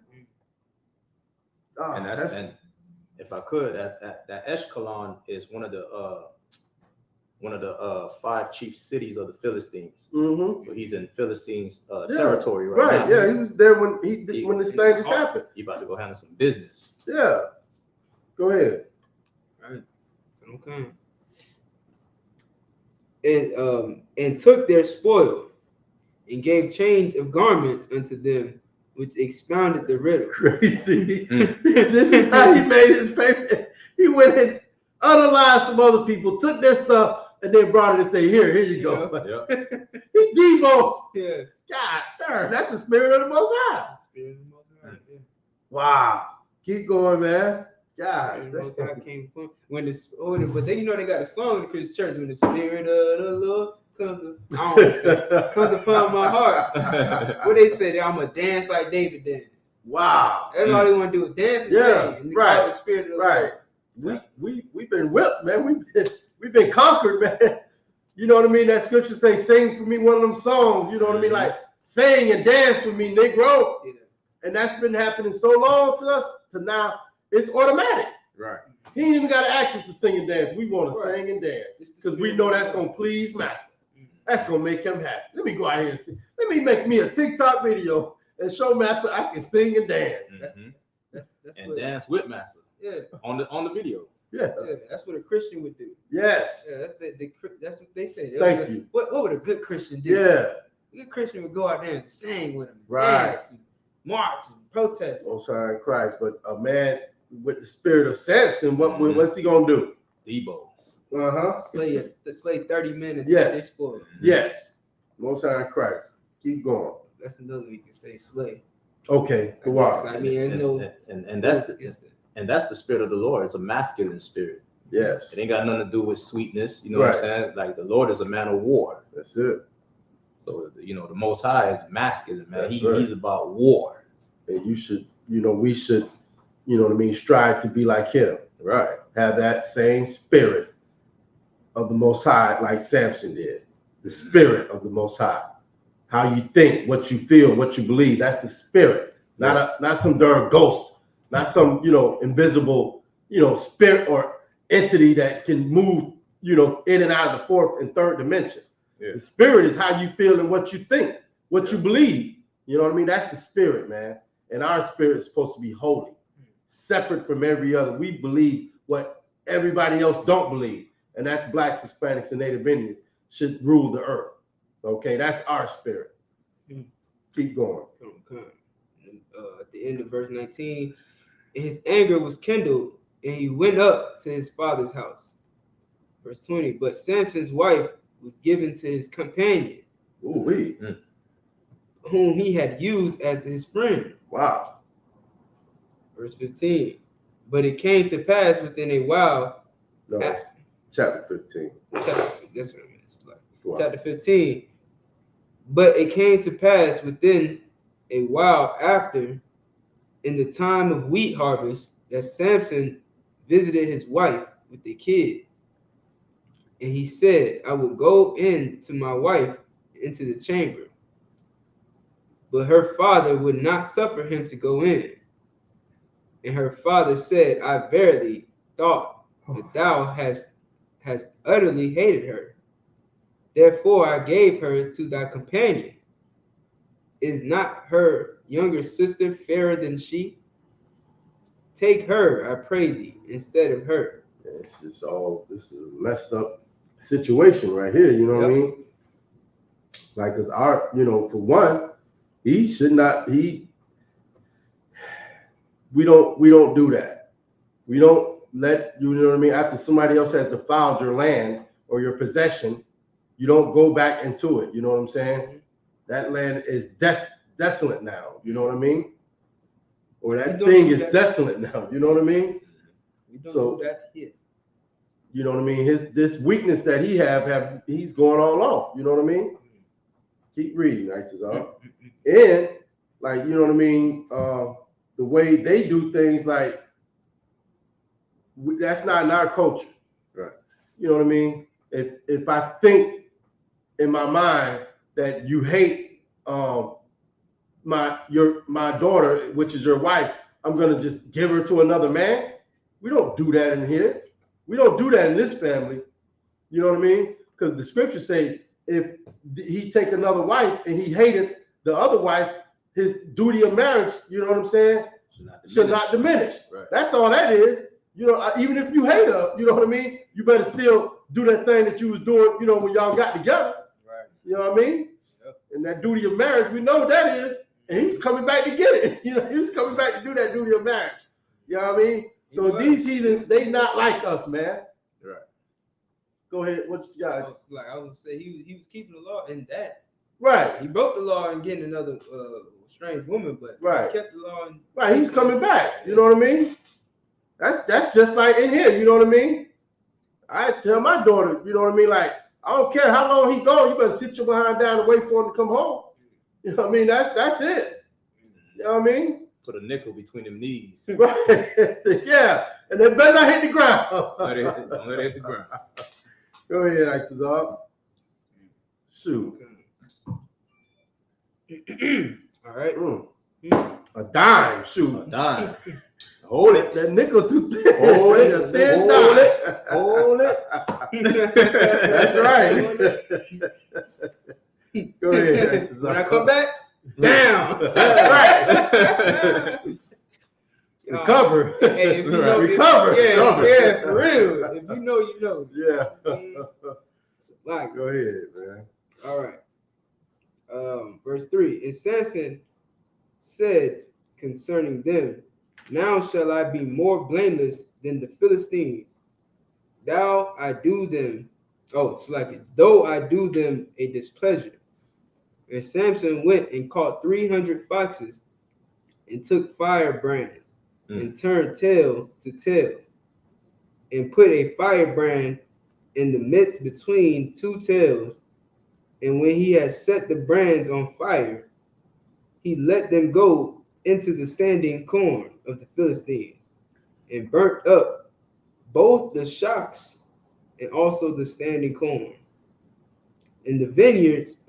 And if I could, that Ashkelon is one of the 5 chief cities of the Philistines. So he's in Philistines territory right now. Yeah, he was there when this thing just happened. He about to go handle some business. Yeah. Go ahead. Right. Okay. And took their spoil and gave change of garments unto them, which expounded the riddle. Crazy. This is how he made his payment. He went and unalived some other people, took their stuff, and then brought it and said, here you go. He Devo. Yeah. God darn, that's the Spirit of the Most High. The Spirit of the Most High. Yeah. Wow. Keep going, man. God. The Most High came from but then they got a song in the Christian church, when the Spirit of the Lord comes upon my heart. What they say, I'm gonna dance like David danced. Wow. That's all they want to do, is dance and sing. And right. The Spirit of the Lord. We've been whipped, man. We've been conquered, man. You know what I mean? That scripture say, sing for me one of them songs. You know what I mean? Like, sing and dance for me, Negro. Yeah. And that's been happening so long to us, to now it's automatic. Right. He ain't even got to ask us to sing and dance. We want to sing and dance because we know that's going to please Master. That's going to make him happy. Let me go out here and sing. Let me make me a TikTok video and show Master I can sing and dance. That's and dance with Master. Yeah. On the video. Yeah, that's what a Christian would do. Yes. Yeah, that's what they say. Thank you. What would a good Christian do? Yeah. A good Christian would go out there and sing with him. Right. Dance and march and protest. Oh, sorry, Christ. But a man with the spirit of Samson, what's he gonna do? Debo. Slay 30 minutes. Yes. For. Yes. Most High in Christ. Keep going. That's another way you can say slay. Okay, go on. I mean, there's and that's the spirit of the Lord. It's a masculine spirit. Yes. It ain't got nothing to do with sweetness. You know what I'm saying? Like the Lord is a man of war. That's it. So the Most High is masculine, man. He's about war. And we should, strive to be like him. Right. Have that same spirit of the Most High, like Samson did. The spirit of the Most High. How you think, what you feel, what you believe. That's the spirit. Not some darn ghost. Not some, invisible, spirit or entity that can move, in and out of the fourth and third dimension. Yeah. The spirit is how you feel and what you think, what you believe. You know what I mean? That's the spirit, man. And our spirit is supposed to be holy, separate from every other. We believe what everybody else don't believe. And that's blacks, Hispanics, and Native Indians should rule the earth. Okay, that's our spirit. Keep going. At the end of verse 19, and his anger was kindled, and he went up to his father's house. Verse 20, but Samson's wife was given to his companion, whom he had used as his friend. Wow. Verse 15, but it came to pass within a while. No, chapter 15. That's what I meant. Wow. Chapter 15. But it came to pass within a while after, in the time of wheat harvest, that Samson visited his wife with a kid. And he said, I will go in to my wife into the chamber. But her father would not suffer him to go in. And her father said, I verily thought that thou hast utterly hated her. Therefore I gave her to thy companion. Is not her younger sister fairer than she? Take her, I pray thee, instead of her. It's just this is a messed up situation right here, you know what I mean? Like, cause for one, we don't do that. We don't let, you know what I mean? After somebody else has defiled your land or your possession, you don't go back into it. You know what I'm saying? That land is desolate now. You know what I mean? Or that thing is desolate now. You know what I mean? So that's it. You know what I mean? This weakness that he's going all off. You know what I mean? Keep reading, Isupk. And like, you know what I mean? The way they do things, like that's not in our culture. Right. You know what I mean? If I think in my mind that you hate my daughter, which is your wife, I'm gonna just give her to another man. We don't do that in here. We don't do that in this family. You know what I mean? Because the scriptures say if he take another wife and he hated the other wife, his duty of marriage, you know what I'm saying, should not diminish. Right. That's all that is. You know, even if you hate her, you know what I mean, you better still do that thing that you was doing, you know, when y'all got together. Right. You know what I mean? Yep. And that duty of marriage, we know what that is. And he was coming back to get it. You know, he was coming back to do that duty of marriage. You know what I mean? So these heathens, they not like us, man. Right. Go ahead. What you got? I was gonna say he was keeping the law in that. Right. He broke the law and getting another strange woman, but he kept the law. Right. He was coming back. You know what I mean? That's just like in here. You know what I mean? I tell my daughter, you know what I mean? Like, I don't care how long he gone, you better sit your behind down and wait for him to come home. You know what I mean? That's it. You know what I mean? Put a nickel between them knees. Right. Yeah. And they better not hit the ground. Don't let it hit the ground. Go ahead, Isupk. Shoot. All right. A dime. Shoot. A dime. Hold it. That nickel too thick. Hold it. A thin dime. Hold it. That's right. Go ahead, Isupk. When I come back, down. That's right. Recover. Hey, if you know, recover. Yeah, for real. If you know, you know. Yeah. So, like, go ahead, man. All right. Verse 3. And Samson said concerning them, now shall I be more blameless than the Philistines, though I do them a displeasure. And Samson went and caught 300 foxes and took firebrands and turned tail to tail and put a firebrand in the midst between two tails. And when he had set the brands on fire, he let them go into the standing corn of the Philistines and burnt up both the shocks and also the standing corn in the vineyards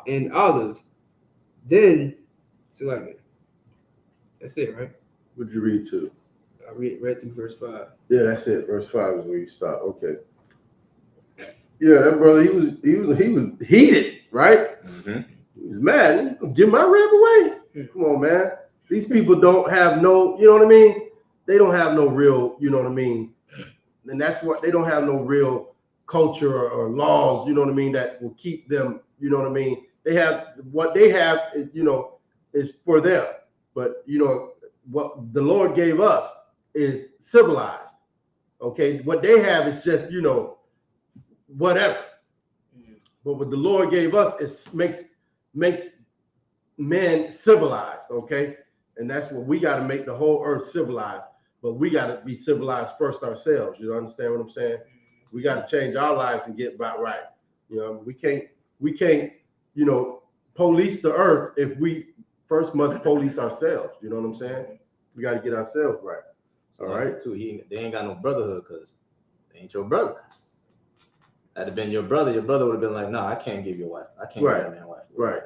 and olives. Then, that's it, right? What'd you read to? I read through verse 5. Yeah, that's it. Verse 5 is where you stop. Okay. Yeah, that brother, he was heated, right? Mm-hmm. He was mad. Give my rib away. Come on, man. These people don't have no, you know what I mean? They don't have no real, you know what I mean? And that's what they don't have no real culture or laws, you know what I mean, that will keep them, you know what I mean? They have what they have is, you know, is for them. But you know, what the Lord gave us is civilized. Okay, what they have is just, you know, whatever. But what the Lord gave us is makes men civilized, okay? And that's what we got to make the whole earth civilized. But we got to be civilized first ourselves. You understand what I'm saying? We got to change our lives and get about right. You know, we can't, you know, police the earth if we first must police ourselves. You know what I'm saying? We got to get ourselves right. All right. Too, they ain't got no brotherhood because they ain't your brother. Had it been your brother would have been like, no, I can't give your wife. I can't give that man wife. Right.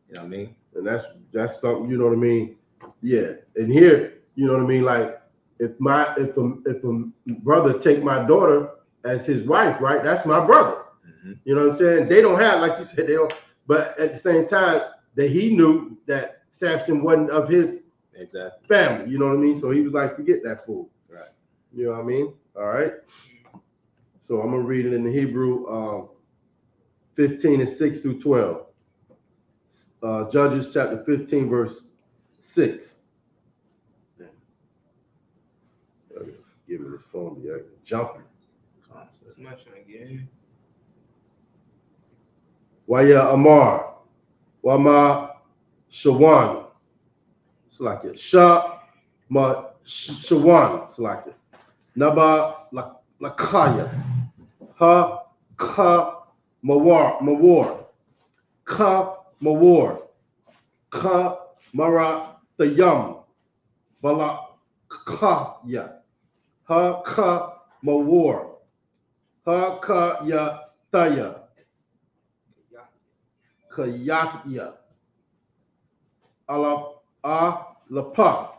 You know what I mean? And that's something, you know what I mean? Yeah. And here, you know what I mean? Like if a brother take my daughter as his wife, right? That's my brother. Mm-hmm. You know what I'm saying? They don't have, like you said, they don't, but at the same time that he knew that Samson wasn't of his family, you know what I mean? So he was like, forget that fool. Right. You know what I mean? All right. So I'm gonna read it in the Hebrew 15 and 6 through 12. Judges chapter 15, verse 6. Give me the phone, yeah, jumping. That's my trying to get in. Waya Amar, Wama Shawan, it's like it. Sha Ma Shawan, it's like it. Naba Lakaya, Ha Ka Mawar, Ka Mawar, Ka Mara Tayam, Bala Kaya, Ha Ka Mawar, Ha Ka Ya Taya, Kayakya, Lapa,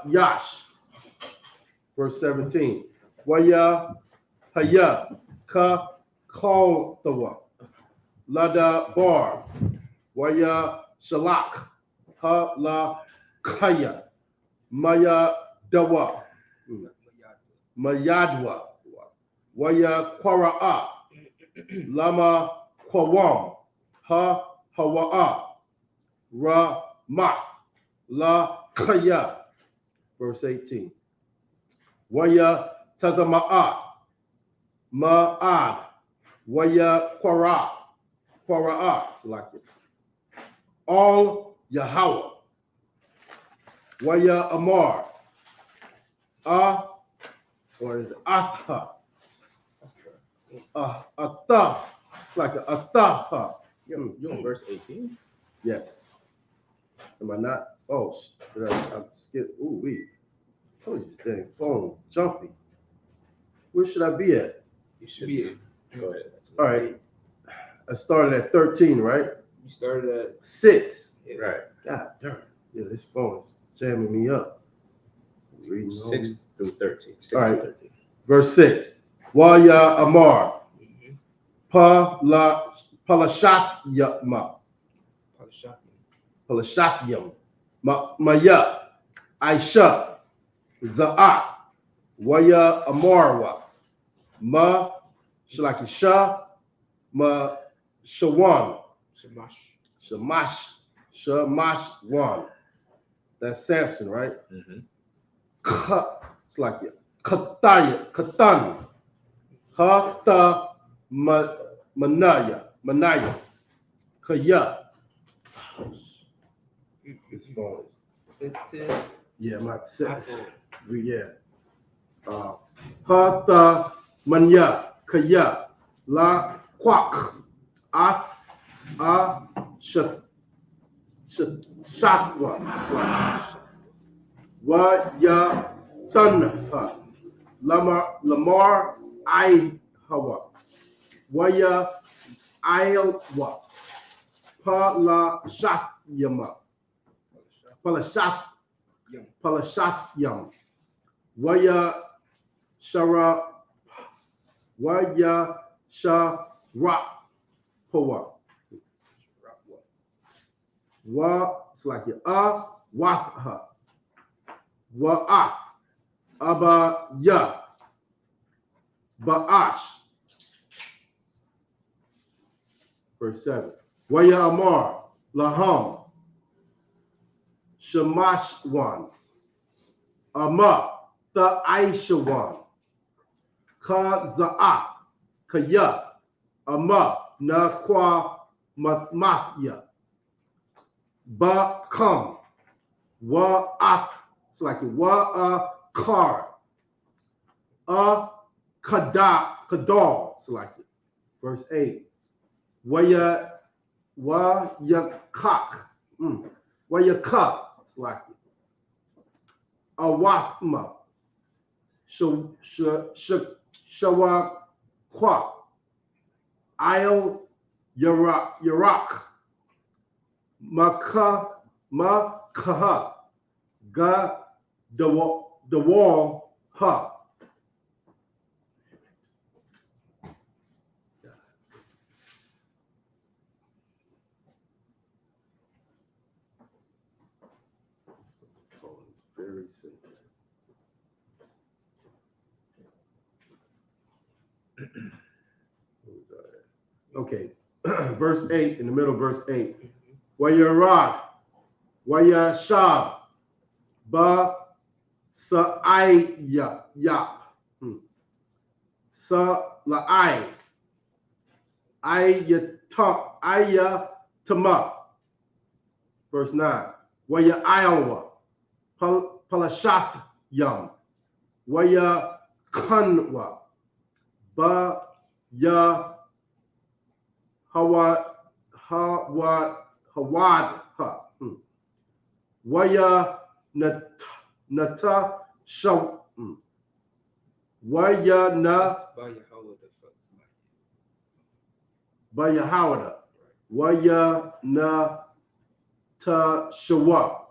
Yash, verse 17. Waya Haya Ka Kaltawa, Lada Bar, Waya Shalak, Ha La Kaya, Maya Dawa, Mayadwa, Waya Kwara'a, Lama Kwawam, Ha Hawa'a, Ra Mach, La Kaya, verse 18. Waya Tazama'a, Ma'ad, Waya Kwara'a, select it. All Yahweh, Waya Amar, or is it Atha? Atha, it's like Atha. You on verse 18? Yes. Am I not? Oh, I'm skipped. Ooh, wait. Oh, this dang phone jumpy. Where should I be at? You should be at. Go ahead. All right. I started at 13, right? You started at 6. Yeah. Right. God darn. Yeah, this phone is jamming me up. Reading 6 through 13. 6 all right. through 13. Verse 6. Waya Amar. Palashatyama. Palashatyam. Maya. I.S.H.U.P.K. Za'at. Waya Amarwa. Ma Shalakisha. Ma Shawan. Shamash one. That's Samson, right? Mm-hmm. It's like Katan, Hata Manaya, Kaya. This phone is sensitive. yeah, my sense. Yeah. Hata Manya, Kaya, La Quack, Shakwa, Wa Ya Tanha, Lamar I Hawa, Waya Iowa, Palashatyam, Waya Sharapoa, Wa, it's like Watha, Wa'at, Abaya, Ba'ash. Verse 7. Waya Amar, Laham, Shamashwan, Ama, the Aishawan, Ka Za'at, Kaya, Ama, Nakwa Matya, Ba Kam, Wa'at, it's like Wa'akar, Kadal, it's like it. Verse 8. Wayakak, Wayakak, it's like it. Awakma, Shawakwa, Io Yarak, Makaha, Ga the wall, ha. Very sensitive. Okay, verse 8, in the middle of verse 8. Wayarad, Wayashab, Ba Sa'aya Yap, Sa La'ai, Ayatama. Verse 9. Waya Iowa, Palashat Yam, Waya Kanwa, Ba Ya Hawad Ha, Waya Nata Shaw, Waya Na Bayahawada, Waya Na Ta Shawa,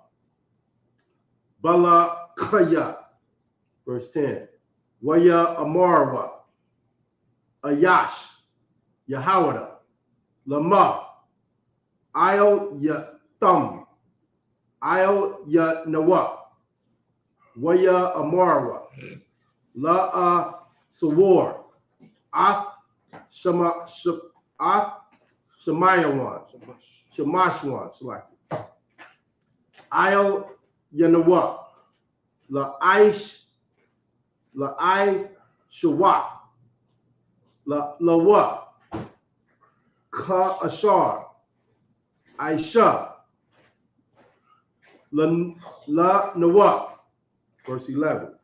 Bala Kaya. Verse 10. Waya Amarwa, Ayash, Yahawada, Lama, Io Yatham, Io Yanawa, Waya Amarwa, La'a Sawar, Ath Shemayawan, Shemashwan, select. Io Yanawa, La'aish, La'ai Shawak, Lawa, Ka Ashar, Aisha, La Nawa, verse 11.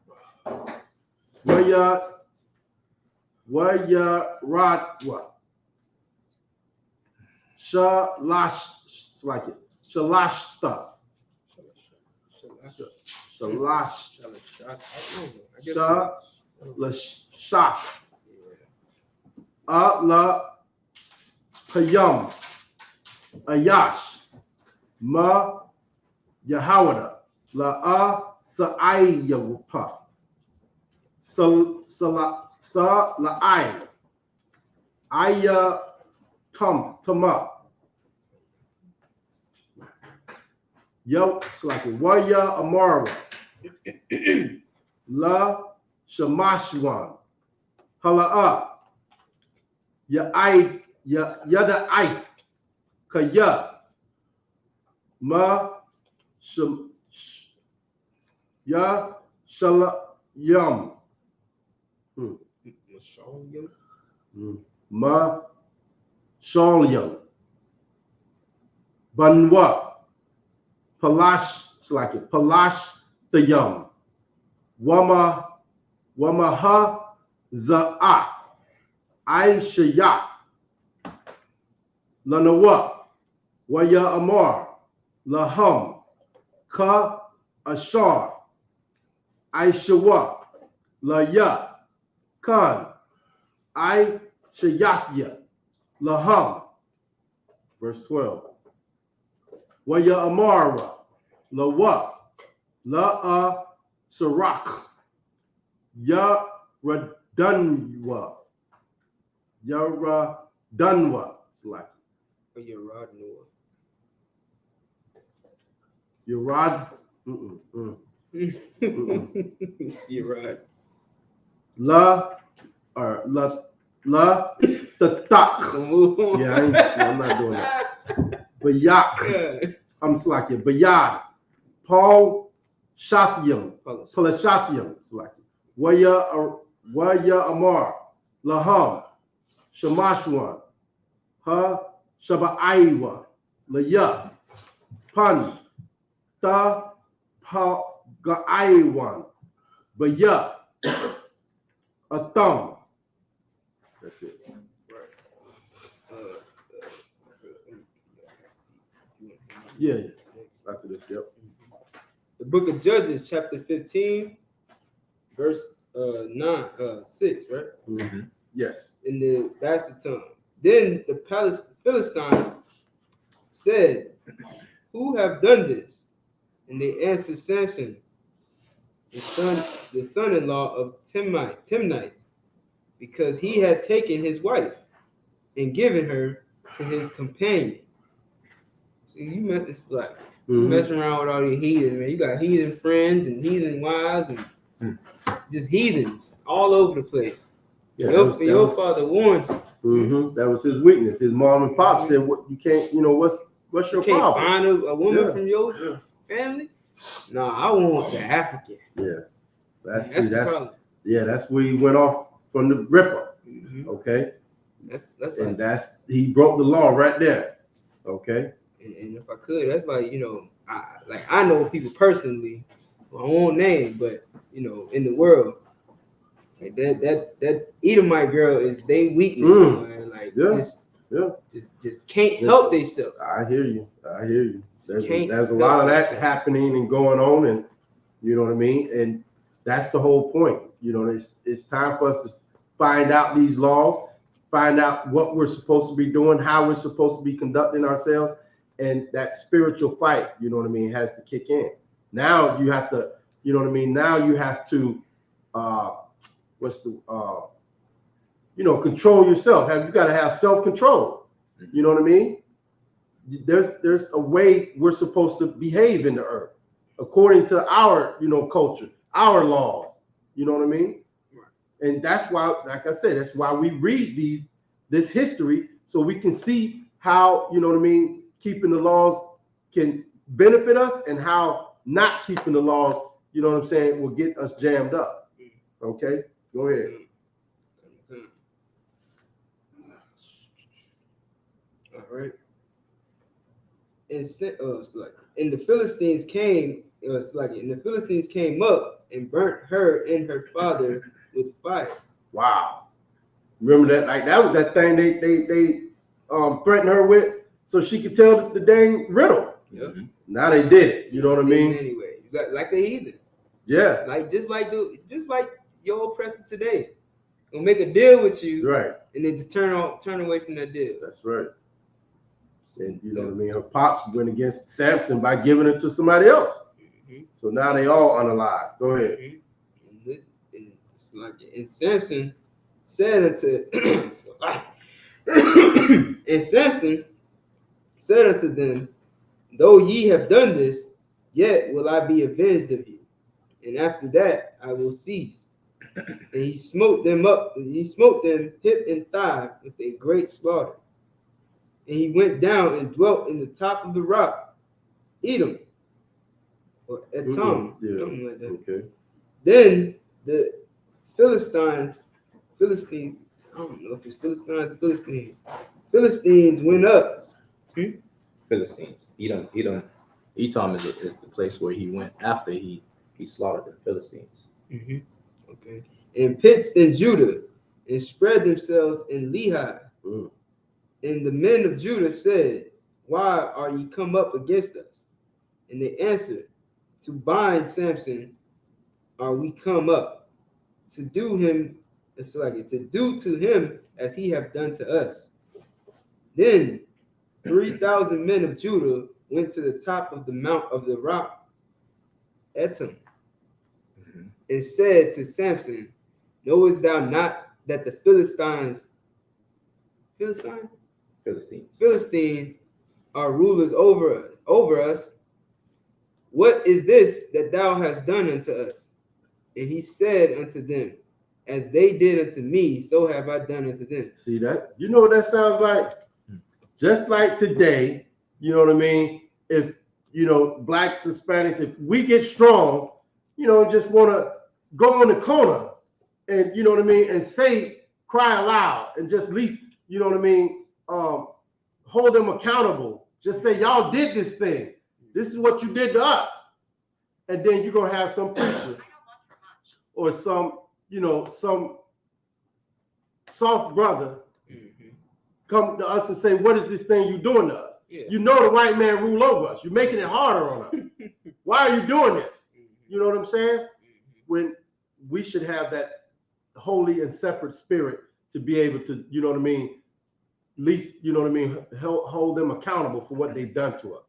Waya Radwa, Shalash, it's like it, Shalashta, Shalash, Shalashak, La Payam, Ayash, Ma Yahawada, La Sa'ayawpa, Sa La'ai, Aya Tama, Yo, it's like Waya Amara, La Shamashwan, Hala'a, Yada Ike, Kaya, Ma Ya Shalayam, Mashalyam. Banwa. Palash, it's like it. Palash Thayam. Wamaha Za'at. I.S.U.P.K. Lanawa. Waya Amar. Laham. Ka Ashar. I.S.U.P.K. Laya. Khan. I.S.U.P.K. Laham. Verse 12. Waya Amara. Lawa. La'a Sarak. Ya Radanwa. Yaradanwa. It's like Yarad. Yarad. La or la tatak. Yeah, I'm not doing that. Bayak. I'm slacking. Bayad. Paul Shatyam. Palashatyam. Slacking. Waya Amar. Laham. Shamashwan. Ha Shabaiwa. Laya. Pan. Ta Pa Gaiwan. Baya. Atam. That's it. Yeah. After this, yep. The book of Judges, chapter 15, verse 6, right? Mm-hmm. Yes. In the bastard tongue. Then the Philistines said, "Who have done this?" And they answered, Samson, the son-in-law of Timnite, because he had taken his wife and given her to his companion. So you met this like messing around with all these heathens, man. You got heathen friends and heathen wives and just heathens all over the place. Yeah, your father warned you. Mm-hmm. That was his weakness. His mom and pop said, "What you can't, what's your problem? Find a woman from your family? No, I want the African." Yeah, that's the problem. Yeah, that's where he went off from the ripper. Mm-hmm. Okay, he broke the law right there. Okay, and if I could, that's like I know people personally, I won't name, but in the world. Like that Edomite girl is they weakness, man. Like just can't help themselves. I hear you. There's a lot of that happening and going on, and you know what I mean. And that's the whole point. It's time for us to find out these laws, find out what we're supposed to be doing, how we're supposed to be conducting ourselves, and that spiritual fight, has to kick in. Now you have to, Now you have to. Control yourself. You got to have self-control. You know what I mean? There's a way we're supposed to behave in the earth according to our, culture, our laws. You know what I mean? Right. And that's why, like I said, that's why we read this history so we can see how, keeping the laws can benefit us and how not keeping the laws, will get us jammed up. Okay? Go ahead. All right. And the Philistines came. And the Philistines came up and burnt her and her father with fire. Wow. Remember that? Like that was that thing they threatened her with, so she could tell the dang riddle. Yep. Now they did it. You know what I mean? Anyway, like a heathen. Yeah. Like just like your oppressor today. Gonna make a deal with you, right? And then just turn away from that deal. That's right. And you know what I mean? Her pops went against Samson by giving it to somebody else. Mm-hmm. So now they all unalive. Go ahead. Mm-hmm. And Samson said unto them, "Though ye have done this, yet will I be avenged of you, and after that I will cease." And he smote them hip and thigh with a great slaughter. And he went down and dwelt in the top of the rock, Edom, or Etam, something like that. Okay. Then the Philistines, I don't know if it's Philistines or Philistines went up. Philistines. Edom is the place where he went after he slaughtered the Philistines. Okay. And pitched in Judah and spread themselves in Lehi. And the men of Judah said, why are ye come up against us? And they answered, to bind Samson are we come up, to do to him as he have done to us. Then 3,000 men of Judah went to the top of the mount of the rock Etam, and said to Samson, knowest thou not that the Philistines are rulers over us? What is this that thou hast done unto us? And he said unto them, as they did unto me, so have I done unto them. See that? You know what that sounds like? Just like today, you know what I mean? If, you know, blacks, Hispanics, if we get strong, you know, just want to go in the corner and, you know what I mean, and cry aloud and just at least, you know what I mean, hold them accountable. Just say, y'all did this thing. This is what you did to us. And then you're going to have some preacher or some, you know, some soft brother come to us and say, what is this thing you're doing to us? Yeah. You know the white man rule over us. You're making it harder on us. Why are you doing this? You know what I'm saying? When we should have that holy and separate spirit to be able to, you know what I mean, at least, you know what I mean, hold them accountable for what they've done to us.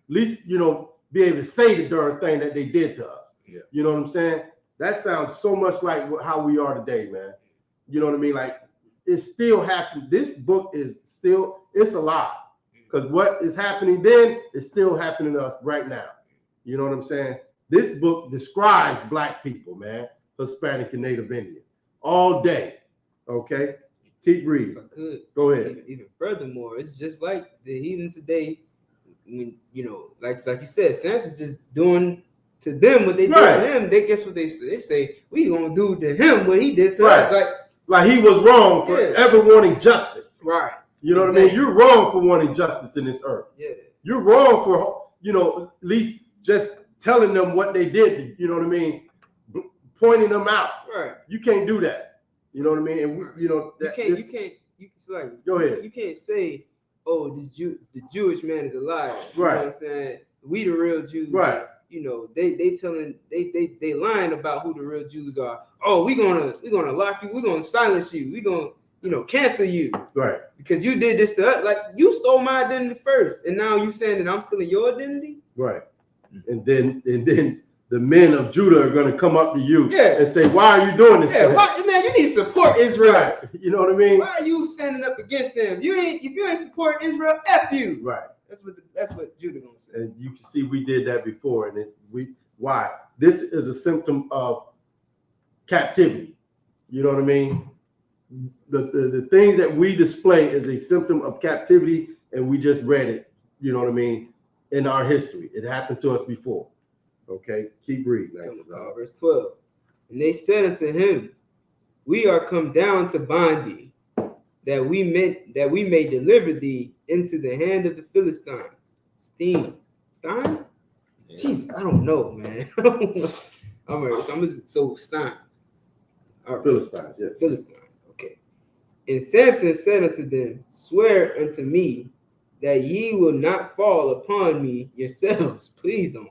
At least, you know, be able to say the darn thing that they did to us. Yeah. You know what I'm saying? That sounds so much like how we are today, man. You know what I mean? Like, it's still happening. This book is still, it's alive. Because what is happening then is still happening to us right now. You know what I'm saying? This book describes black people, man, Hispanic and Native Indians, all day. Okay? Keep reading. If I could. Go ahead. Even furthermore, it's just like the heathen today, when, you know, like you said, Samson's just doing to them what they did to him. They guess what they say? They say, we gonna do to him what he did to us. Like he was wrong for ever wanting justice. Right. You know what I mean? You're wrong for wanting justice in this earth. Yeah. You're wrong for, you know, at least just telling them what they did. You know what I mean? Pointing them out. Right. You can't do that. You know what I mean? And you know that go ahead. You can't say, oh, the Jewish man is a liar. You know what I'm saying? We the real Jews. Right. You know, they lying about who the real Jews are. Oh, we're gonna lock you, we're gonna silence you, we're gonna, you know, cancel you. Right. Because you did this to us. Like, you stole my identity first, and now you saying that I'm stealing your identity? Right. And then the men of Judah are going to come up to you and say, why are you doing this? Why, man, you need to support Israel. Right. You know what I mean? Why are you standing up against them? If you ain't supporting Israel, F you. Right. That's what Judah gonna say. And you can see we did that before, and why? This is a symptom of captivity. You know what I mean? The things that we display is a symptom of captivity, and we just read it, you know what I mean, in our history. It happened to us before. Okay, keep reading. Verse 12. And they said unto him, we are come down to bind thee, that we may deliver thee into the hand of the Philistines. Steins? Yeah. Jesus, I don't know, man. So Steins. Philistines, yes. Philistines, okay. And Samson said unto them, swear unto me that ye will not fall upon me yourselves. Please don't.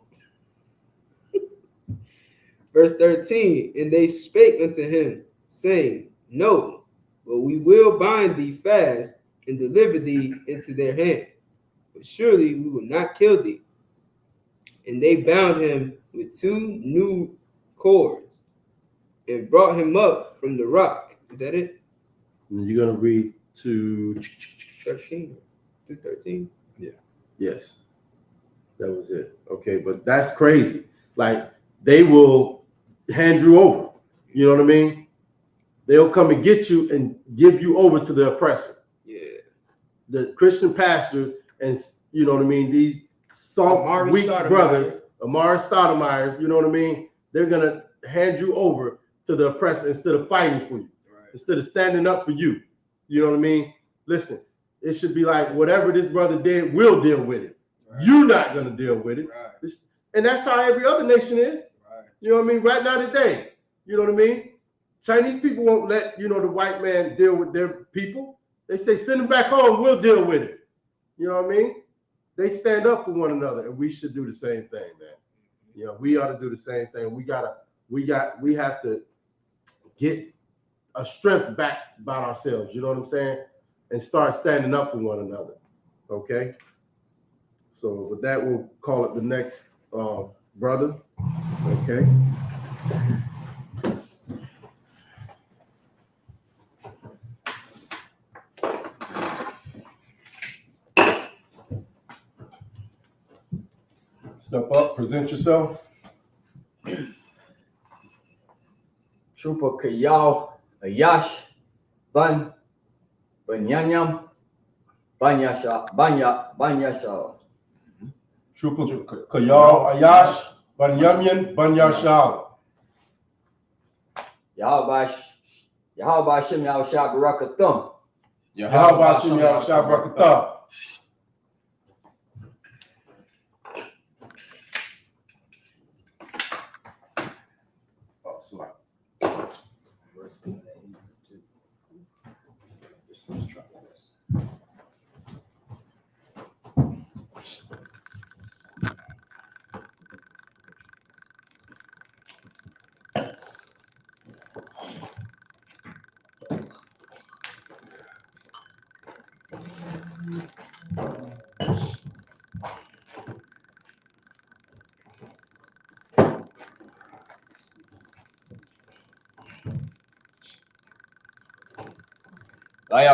Verse 13, and they spake unto him, saying, no, but we will bind thee fast and deliver thee into their hand. But surely we will not kill thee. And they bound him with 2 new cords and brought him up from the rock. Is that it? And you're going to read to 13 through 13? Yeah. Yes. That was it. Okay, but that's crazy. Like, they will hand you over. You know what I mean? They'll come and get you and give you over to the oppressor. Yeah. The Christian pastors and, you know what I mean, these soft, weak brothers, Amari Stoudemire's, you know what I mean? They're going to hand you over to the oppressor instead of fighting for you, instead of standing up for you. You know what I mean? Listen, it should be like whatever this brother did, we'll deal with it. You're not gonna deal with it. And that's how every other nation is. You know what I mean? Right now today, you know what I mean? Chinese people won't let, the white man deal with their people. They say, send them back home, we'll deal with it. You know what I mean? They stand up for one another, and we should do the same thing, man. We ought to do the same thing. We have to get a strength back about ourselves, you know what I'm saying? And start standing up for one another. Okay? So with that, we'll call it the next brother. Okay. Step up, present yourself. Isupk YAHANNA Banyanyam Banyasha. Isupk YAHANNA Banyasha. Yahweh Shem Yahushua Barakathum. Yahweh Shem Yahushua Barakathum.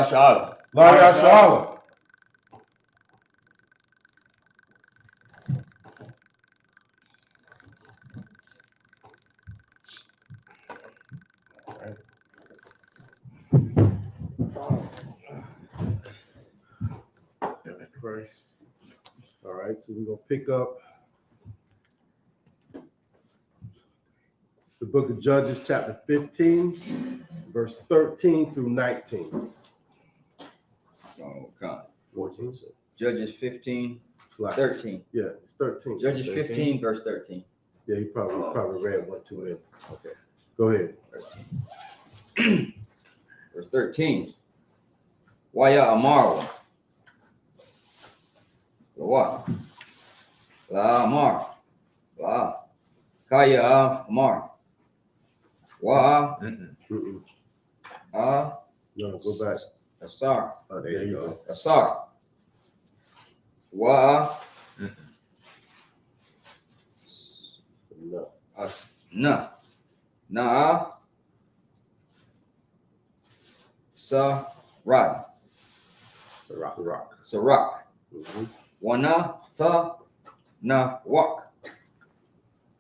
SHALAM. SHALAM. All right, so we're gonna pick up the book of Judges, chapter 15, verse 13 through 19. Oh, God. 14. Judges 15, 13. Yeah, it's 13. Judges 15, verse 13. Yeah, he probably read one too in. Okay, go ahead. 13. Verse 13. Waya Amar. What? La Amar. La. Kaya Amar. Wa. No, go back. Asar. Oh, there you go. Asar. Wa. No. Na. Na. Sa. Rad. Rock. Sarak. Mm-hmm. Wana. Tha. Na. Wak.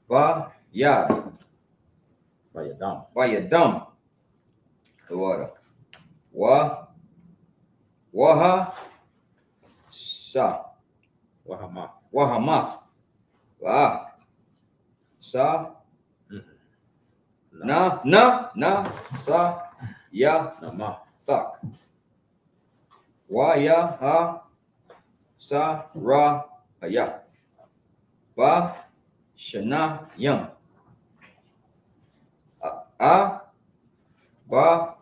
Ba. Yad. By your dumb. The water. Waha. Sa. Wahamath. Wa. Sa. Na. Sa. Ya. Thak. Wa. Ya. Ha. Sa. Ra. Ya. Ba. Shana. Yam. Ba.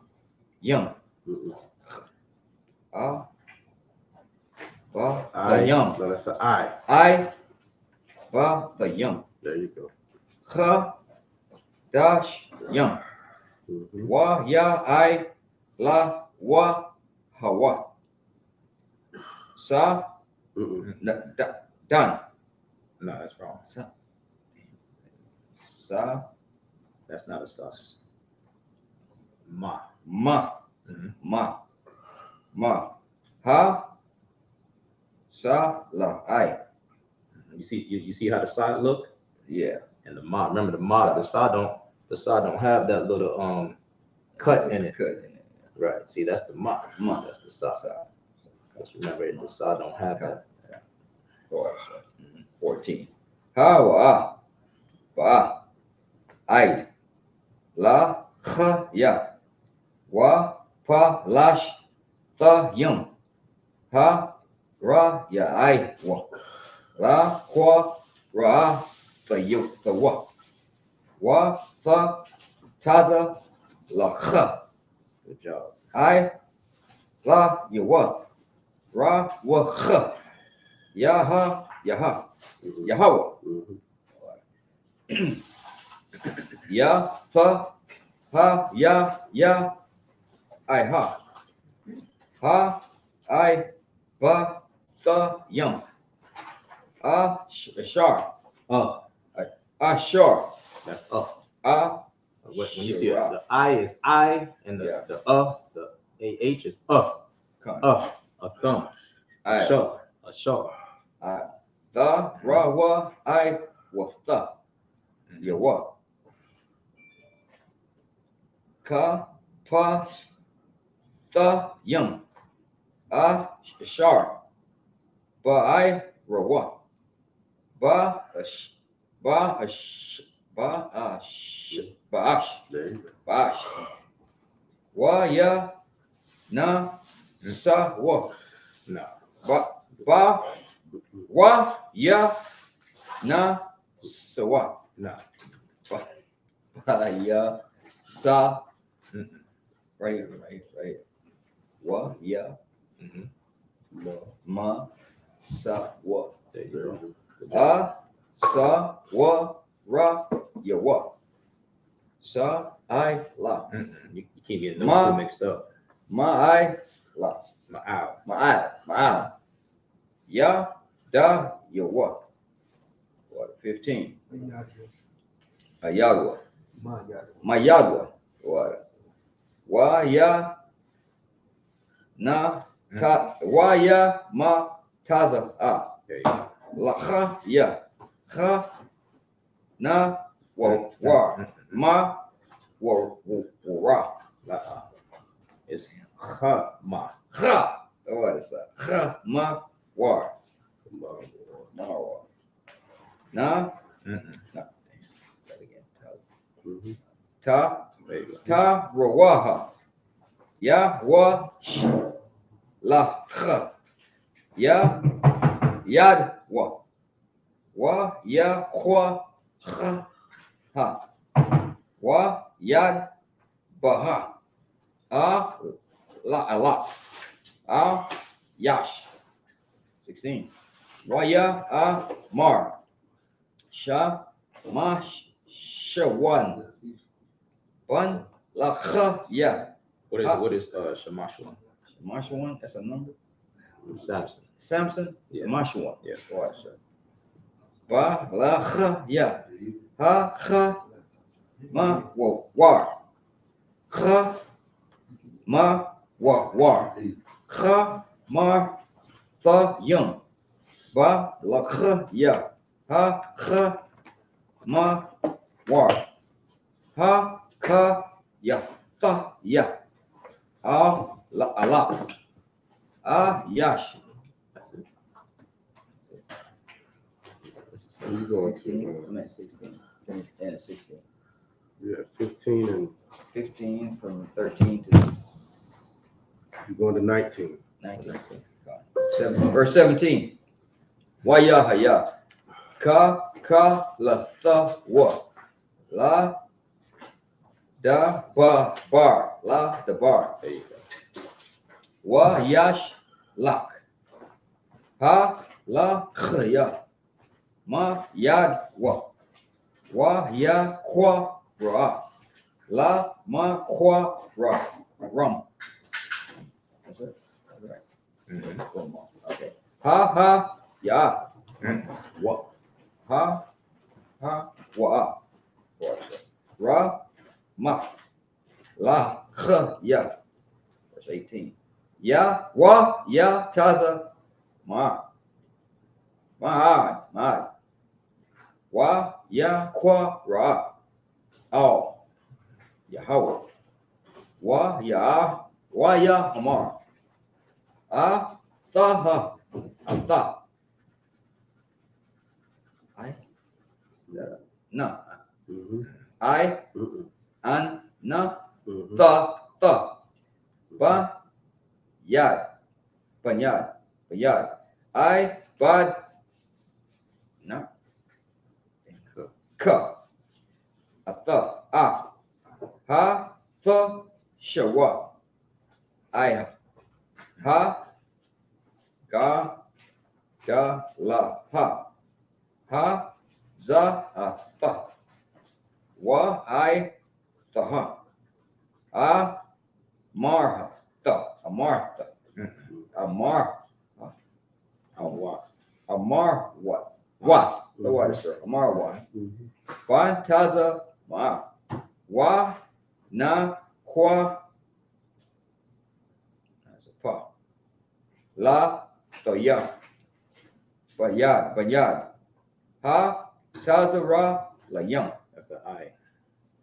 Yum. Ba. The yum. No, that's an I. Ba. The yum. There you go. Ha. Dash. Yum. Mm-hmm. Wa. Ya. La. Wa. Hawa. Sa. Done. No, that's wrong. Sa. That's not a sauce. Ma. Mm-hmm. Ma. Ha. Sa. La. You see how the side look? Yeah. And the ma. Remember the ma. The side don't have that little cut in it. Right. See, that's the ma. That's the side. Just remember, the side don't have that. 14. Ha. Wa. Ba. Aid. La. kha ya wa pa lash tha yum ha ra ya I wa la kwa ra the you the wa fa taza la kha. Good job. I la ya wa ra wa kha yaha yaha Yahweh ya fa ha ya I ha I ba the yum shar ashar That's when you see Shara. the I is I, and the AH is a thumb. I A shaw. the ra wa I wa the ya wa ka pa the yum shar ba I ra wa ba ash ba ash ba ash ba ash ba ash wa ya na sa wa No. ba wa ya na sa wa No. ba ya sa Mm-mm. right wa ya ma sa wa There you go. sa wa ra ya wa sa I la You keep getting Ma. those two mixed up. ma I la Ma'al. ma ya da ya wa what 15 ayagwa ma yagwa what wa ya na ta wa ya ma taza There you go. la kha ya kha na wa ma wa ra It's ma. kha what is that kha ma wa ma wa na that again ta There you go. ta rawaha ya wa la kha ya yad wa ya kwa kha ha wa yad baha la yash 16 wa ya mar sha ma shawan one la kha ya What is Shemashwan? Marshall that's a number Samson. is Yeah. a Marshall one. Yeah. Right, sir. Ba la kha ya ha kha ma wa war kha ma wa war kha ma fa yum ba la kha ya ha kha ma war ha kha ya fa ya la yash. You going 16. to I'm at 16. Yeah, 16. yeah, 15 and 15 from 13 to you're going to 19. 19. Verse 17. Wayahaya. Ka la tha wa. La da ba bar. La da bar. There you go. Wa yash lak. Ha la khaya. Ma yad wa. Wa ya kwa ra. La ma kwa ra. Rum. That's it. That's right. Okay. Ha ya. Wa. Ha wa. Ra ma. La kha ya. Verse 18. Ya wa ya taza ma. Ma. Wa ya kwa ra. Al. Yahweh. Wa ya hamar. Tha. I. No. Mm-hmm. I Mm-mm. an Na, tha, ba, yad, banyad, bayad. I, bad, na, ka, atha, ah, ha, fa, shawa. I, ha, ga, ga, la, ha, za, fa. Wa, I, tha, marha, amartha, amar, amar, what, the water, sir, amar, what, ban, taza, ma, wa, na, qua, that's a pa, la, ya, banyad, ha, taza, ra, la, yum, That's the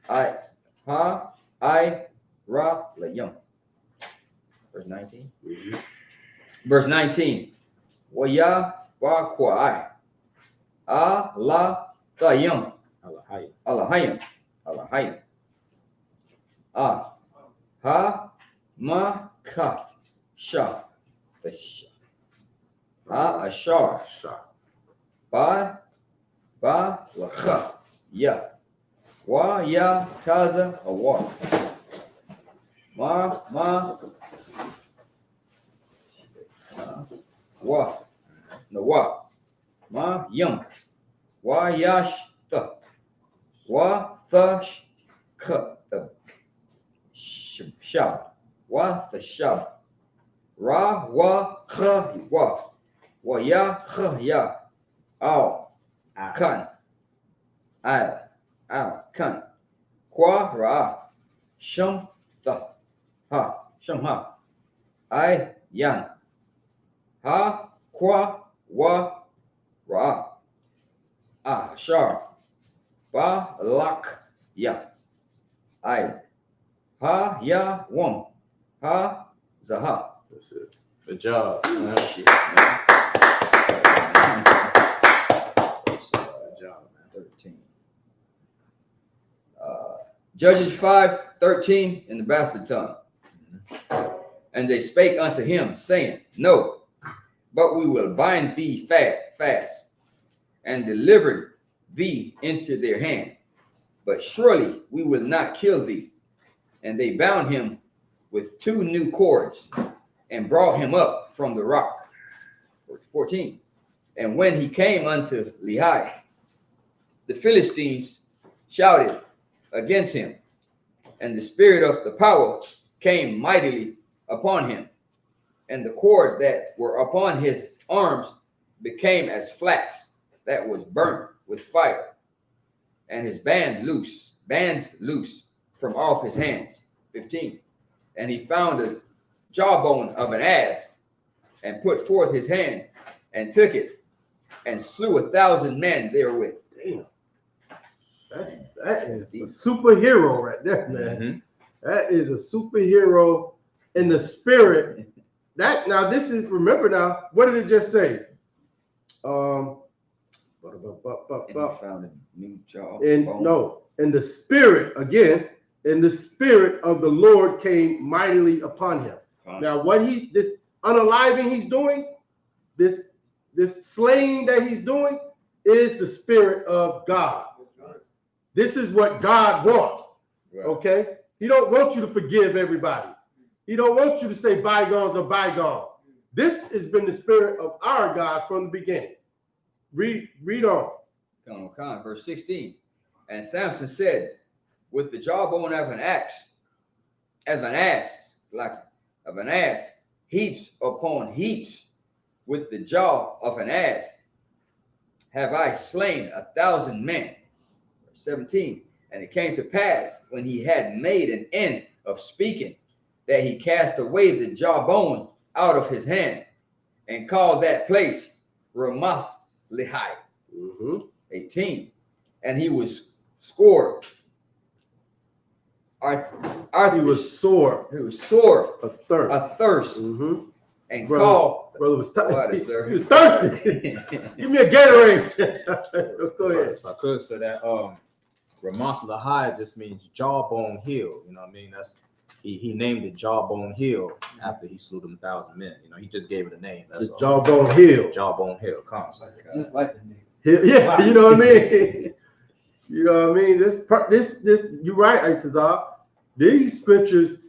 I. ha, I, ra, la, yum. Verse 19. Verse 19. Waya, wa, kwa, I, la, ta, yum. Alahayim, ha, ma, kaf, sha, fish, ashar, ba, lacha, ya, wa, ya, taza, awa, ma, wa, nawa, ma, yum, wa, yash, ta, wa, thash, ka, shab, wa, thashab, ra, wa, kha, wa, ya, kha, ya, aw, kan, al, kan, kwa, ra, sham, ta, ha, sham, ha, I, yan, ha, kwa, wa, ra, shar, ba, lak, ya, I, ha, ya, wam, ha, zaha. That's it. Good job. Man. Shit, man. Good job, man. 13. Judges 5:13 in the bastard tongue. And they spake unto him, saying, No, but we will bind thee fast, and deliver thee into their hand. But surely we will not kill thee. And they bound him with 2 new cords, and brought him up from the rock. 14. And when he came unto Lehi, the Philistines shouted against him, and the spirit of the power came mightily upon him, and the cord that were upon his arms became as flax that was burnt with fire, and his bands loose from off his hands. 15. And he found a jawbone of an ass, and put forth his hand, and took it, and slew 1,000 men therewith. Damn. That is a superhero right there, man. That is a superhero in the spirit. That now this is, remember now, what did it just say? And he found a new jawbone. In the spirit, again, in the spirit of the Lord came mightily upon him. Now, what this unaliving he's doing, this slaying that he's doing, is the spirit of God. This is what God wants. Okay? He don't want you to forgive everybody. He don't want you to say bygones are bygones. This has been the spirit of our God from the beginning. Read on. Verse 16. And Samson said, with the jawbone of an ass, heaps upon heaps, with the jaw of an ass, have I slain 1,000 men. Verse 17. And it came to pass, when he had made an end of speaking, that he cast away the jawbone out of his hand, and called that place Ramath Lehi. 18. And he was scored. He was sore. Athirst. And brother, called. Brother was Water, sir. He was thirsty. Give me a Gatorade. Go ahead. If I could, so that Ramoth Lahai just means jawbone hill. You know what I mean? That's he named it Jawbone Hill after he slew them 1,000 men. You know, he just gave it a name. That's all. Jawbone Hill. Jawbone Hill. Come on. Just like the nigga. Yeah, you know what I mean? You know what I mean? This, you're right, Itazar. These scriptures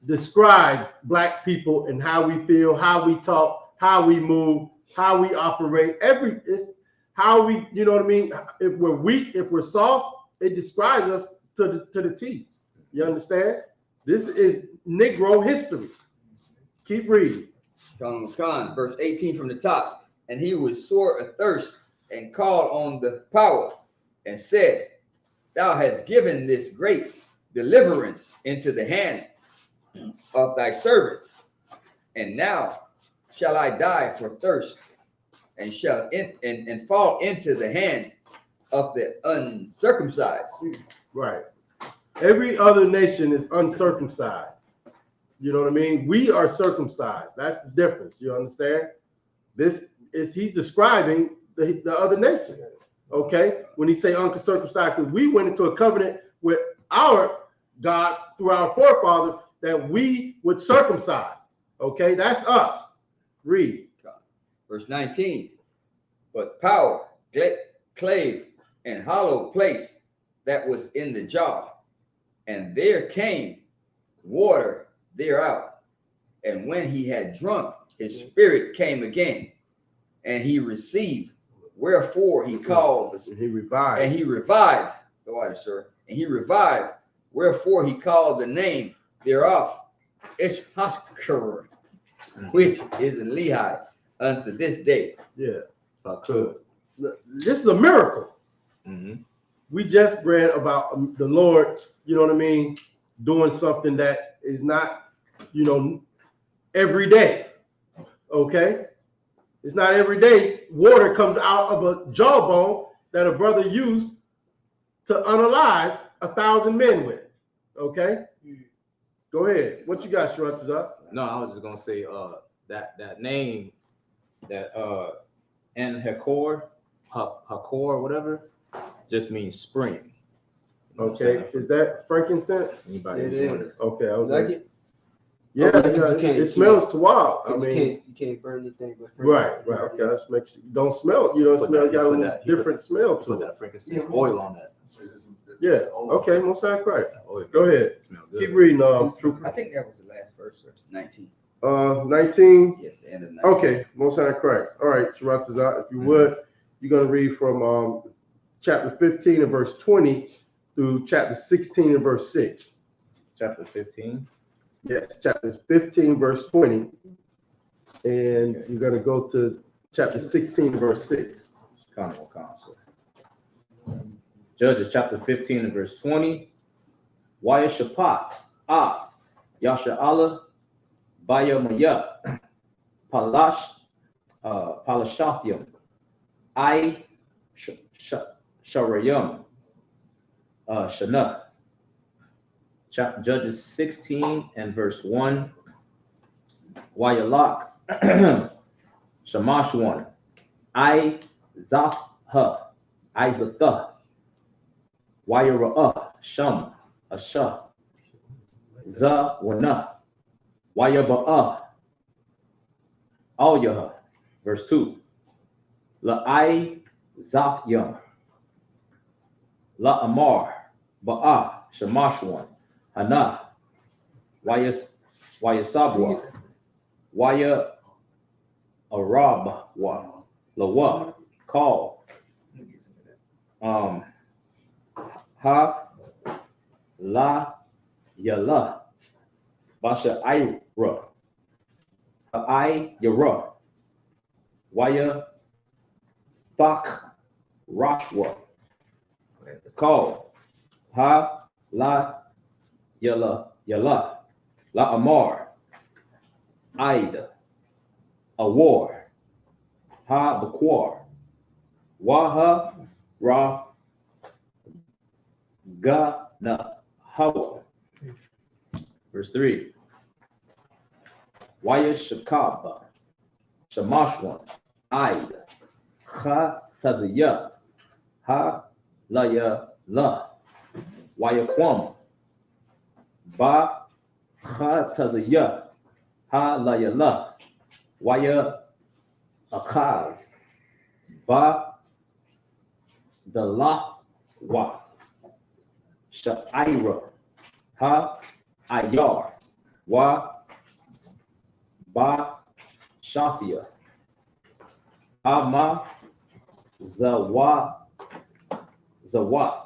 describe black people and how we feel, how we talk, how we move, how we operate. It's how we, you know what I mean? If we're weak, if we're soft, it describes us to the T. You understand? This is Negro history. Keep reading. Verse 18 from the top. And he was sore athirst and called on the power and said, Thou hast given this great deliverance into the hand of thy servant, and now shall I die for thirst, and shall and fall into the hands of the uncircumcised. Right. Every other nation is uncircumcised. You know what I mean? We are circumcised. That's the difference. You understand? This is he's describing the other nation. Okay, when he say uncircumcised, because we went into a covenant with our God through our forefathers that we would circumcise. Okay, that's us. Read. Verse 19. But power, clave, and hollow place that was in the jar, and there came water thereout. And when he had drunk, his spirit came again, and he received. Wherefore he called the he revived. And he revived the water, sir. And he revived. Wherefore he called the name thereof Isupk, which is in Lehi unto this day. Yeah. This is a miracle. Mm-hmm. We just read about the Lord, you know what I mean, doing something that is not, you know, every day. Okay? It's not every day water comes out of a jawbone that a brother used to unalive 1,000 men with. Okay? Go ahead. What you got, Sharatazar? No, I was just gonna say that name that Hakor, whatever, just means spring. You know Okay. Is that frankincense? Anybody? It is. Okay. I was Like it? Yeah, it smells tawab. I mean, you can't burn anything but right. Okay, let's make sure you don't smell. You don't smell. You got a little different smell to Put it. that frankincense oil on that. Yeah. Okay, most sound correct. Go ahead. Smell good. Keep reading. I think that was the last verse, sir. 19. 19. Yes, the end of 19. Okay, most sound correct. All right, Sharatazar, if you would, you're gonna read from chapter 15 and verse 20 through chapter 16 and verse 6. Chapter 15. Yes, chapter 15, verse 20. And you're going to go to chapter 16, verse 6. Come on. Judges chapter 15 and verse 20. YAHANNA, Yasha'Allah, Bayamaya, Palashathium, Sharayum, Shana. Judges 16 and verse 1. Wayalak, Shamashwan, Isatha, Wayara'ah, Sham, Asha, Zawana, Wayaba'ah, Al-Yah. Verse 2. La'ai Zathyam, La'amar, Ba'ah, Shamashwan, Hana, Wayasabwa, Waya Arabwa, Lawa, Call, Ha, La, Yala, Basha Ira, I Yara, Waya Thak, Rashwa, Call, Ha, La, Yala, La Amar, Ida, Awar, Ha Bakwar, Waha Ra Gana Hawa. Verse 3. YAHANNA, Shamashwan, Ida, Ha Taziyah, Ha Laya La. Wayaquam. Ba. Ha tazaya. Ha la ya la. Waya akaz. Ba. The la wa. Sha'ira. Ha ayar. Wa. Ba. Shafia. Ama. Zawa. Zawath.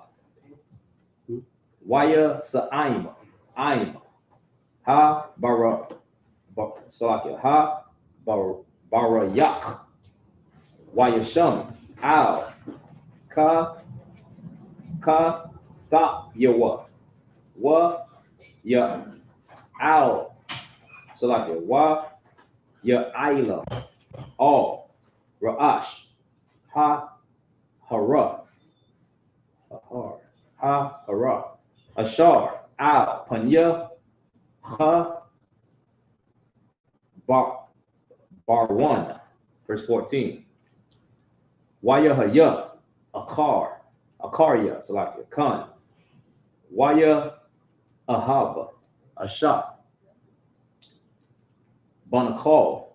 Waya Sa'ima. Aima. Ha Bara. Salakia. Ha Barayak. Waya Sham. Al. Ka Tha Yawa. Wa Ya Al. Salakia. Wa Ya Aila. All. Ra'ash. Ha Hara. Ha Hara. Ashar. Al. Panya. Ha Barwan. Verse 14. Waya Haya. Akar. Akarya. Salakia. Khan. Waya Ahaba. Ashah. Banakal.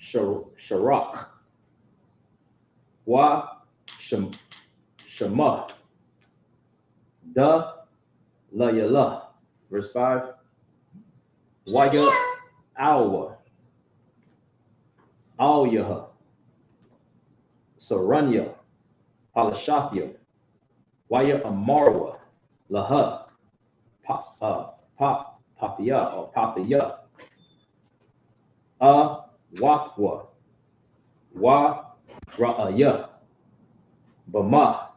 Sharak. Wa Shema. Da La Yala. Verse 5. Waya Alwa. Al Yaha. Saranya. Palashafia. Waya Amarwa. Laha. Papia or Papia. Wathwa. Wa Ra'aya. Bama.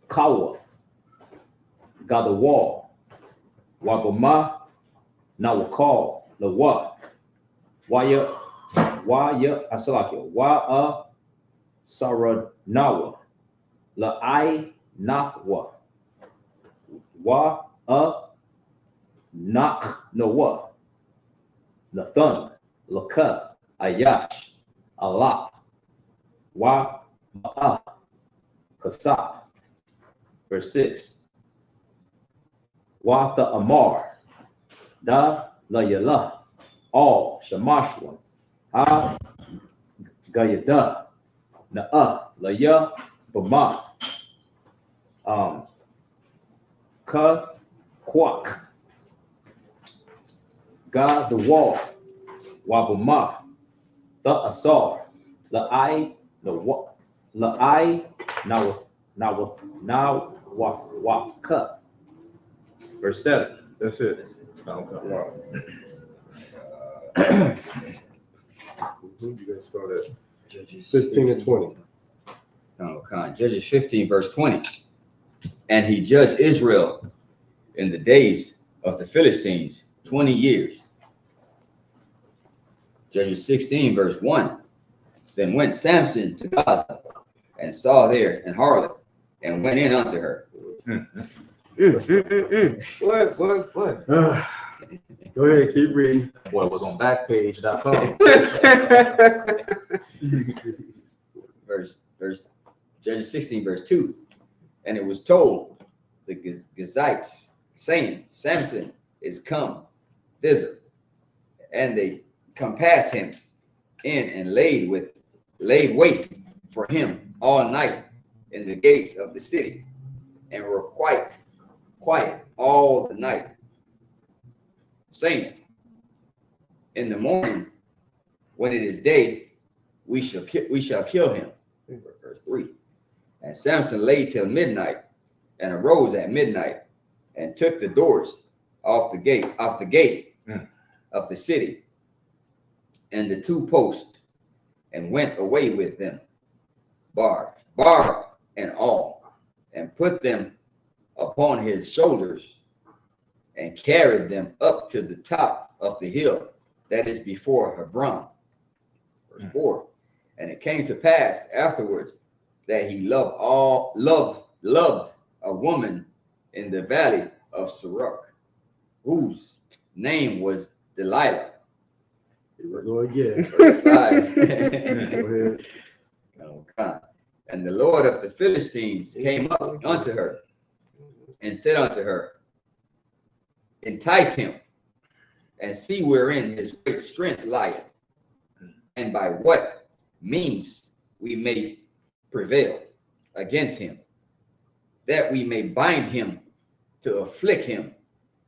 Kawa. Gadawal. Wabama. Nawakal. Lawa. Waya. Asalakia. Wa Saranawa. La'ai Nathwa. Wa Naknawa. Lathan. Laka. Ayash. Allah. Wa Ma'a. Kasab. Verse 6. Wa the Amar. Da La Yala. All. Shamashwan. Ha Gayada. Na'a. La Ya. Bama. Ka Kwak. Ga the wall. Wabama. The Asar. La'ai. La'ai. Now Waka. Verse 7. That's it. You gotta start at Judges 15 and 20. Judges 15, verse 20. And he judged Israel in the days of the Philistines 20 years. Judges 16, verse 1. Then went Samson to Gaza and saw there an harlot and went in unto her. What? Go ahead, keep reading. Boy, was on Backpage.com. Judges 16, verse 2. And it was told the Gazites, saying, Samson is come thither. And they compassed him in and laid wait for him all night in the gates of the city, and were quiet all the night, saying, in the morning, when it is day, we shall kill him. Verse 3. And Samson lay till midnight, and arose at midnight, and took the doors off the gate of the city, and the two posts, and went away with them, bar and all, and put them upon his shoulders, and carried them up to the top of the hill that is before Hebron. Verse 4. And it came to pass afterwards that he loved a woman in the valley of Isupk, whose name was Delilah. Go again. Verse 5. Go ahead. And the Lord of the Philistines came up unto her and said unto her, entice him, and see wherein his great strength lieth, and by what means we may prevail against him, that we may bind him to afflict him,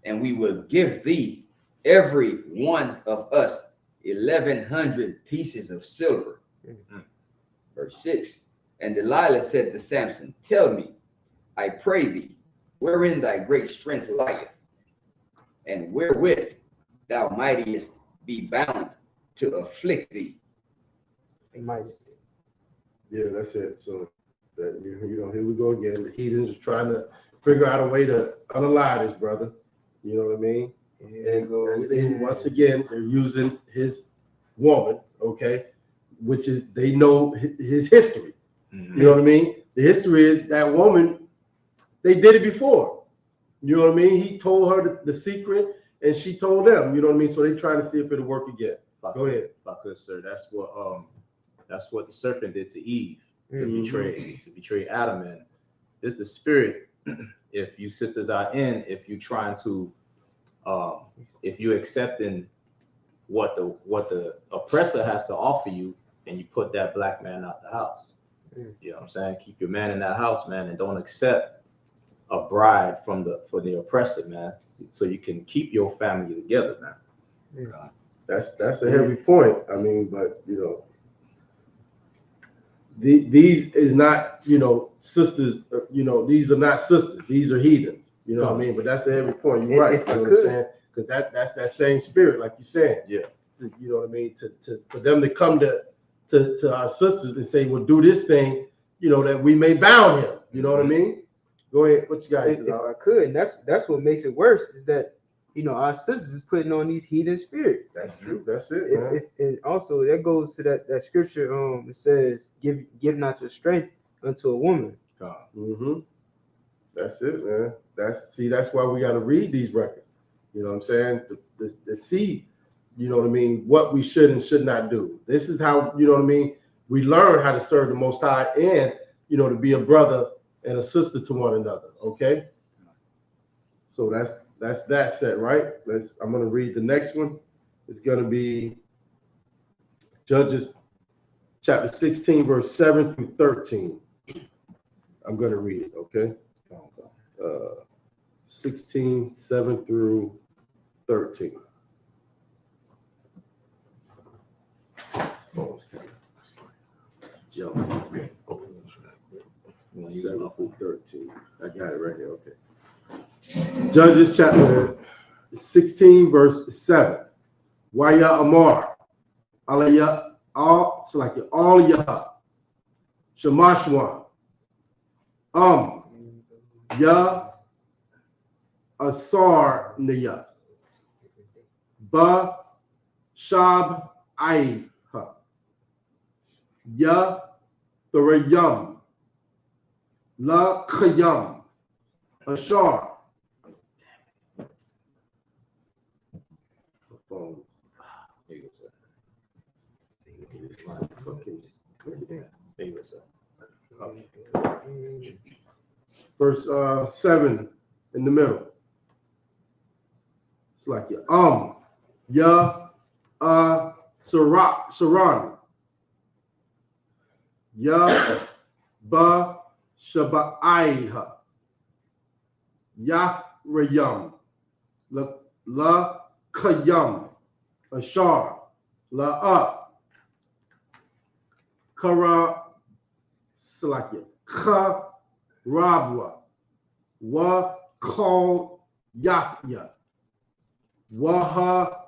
and we will give thee every one of us 1,100 pieces of silver. Verse 6. And Delilah said to Samson, tell me, I pray thee, wherein thy great strength lieth, and wherewith thou mightest be bound to afflict thee. Yeah, that's it. So that here we go again. The heathens are trying to figure out a way to unalive this brother. You know what I mean? And once again, they're using his woman, okay, which is, they know his history. You know what I mean? The history is that woman, they did it before. You know what I mean? He told her the secret, and she told them. You know what I mean? So they're trying to see if it'll work again. Go ahead. If I could, sir. That's what the serpent did to Eve, to betray Adam. And it's the spirit. If you sisters are in, if you trying to, if you accepting what the oppressor has to offer you, and you put that black man out the house. You know what I'm saying? Keep your man in that house, man, and don't accept a bribe for the oppressor, man, so you can keep your family together, man. That's a heavy point. I mean, but you know, these is not, you know, sisters. You know, these are not sisters. These are heathens. You know what I mean? But that's a heavy point. You're right. You know what I'm saying? Because that's that same spirit, like you said. Yeah. You know what I mean? For them to come to our sisters and say, well, do this thing, you know, that we may bound him. You know what I mean? Go ahead. What you guys? If I could, and that's what makes it worse, is that, you know, our sisters is putting on these heathen spirits. That's true. That's it. And also that goes to that scripture. It says, give not your strength unto a woman. That's it, man. That's why we got to read these records. You know what I'm saying? To see, you know what I mean, what we should and should not do. This is how, you know what I mean, we learn how to serve the Most High and, you know, to be a brother and a sister to one another. Okay. So that's that set, right? I'm going to read the next one. It's going to be Judges chapter 16, verse 7 through 13. I'm going to read it, okay? 16, 7 through 13. Yo. 7 through 13. I got it right here, okay. Judges chapter 16, verse 7. Waya Amar. Aliyah, all Yah. Shamashwan. Ya Asar Niya. Ba Shab Aiha. Ya Tharayam. La Khayam. Ashar. Verse 7 in the middle. It's like Ya Saran. Ya Ba Shabaiha. Ya Rayam. La Kayam. Ashar. La Kara Salakia. Ka Rabwa. Wa Kal Yakya. Waha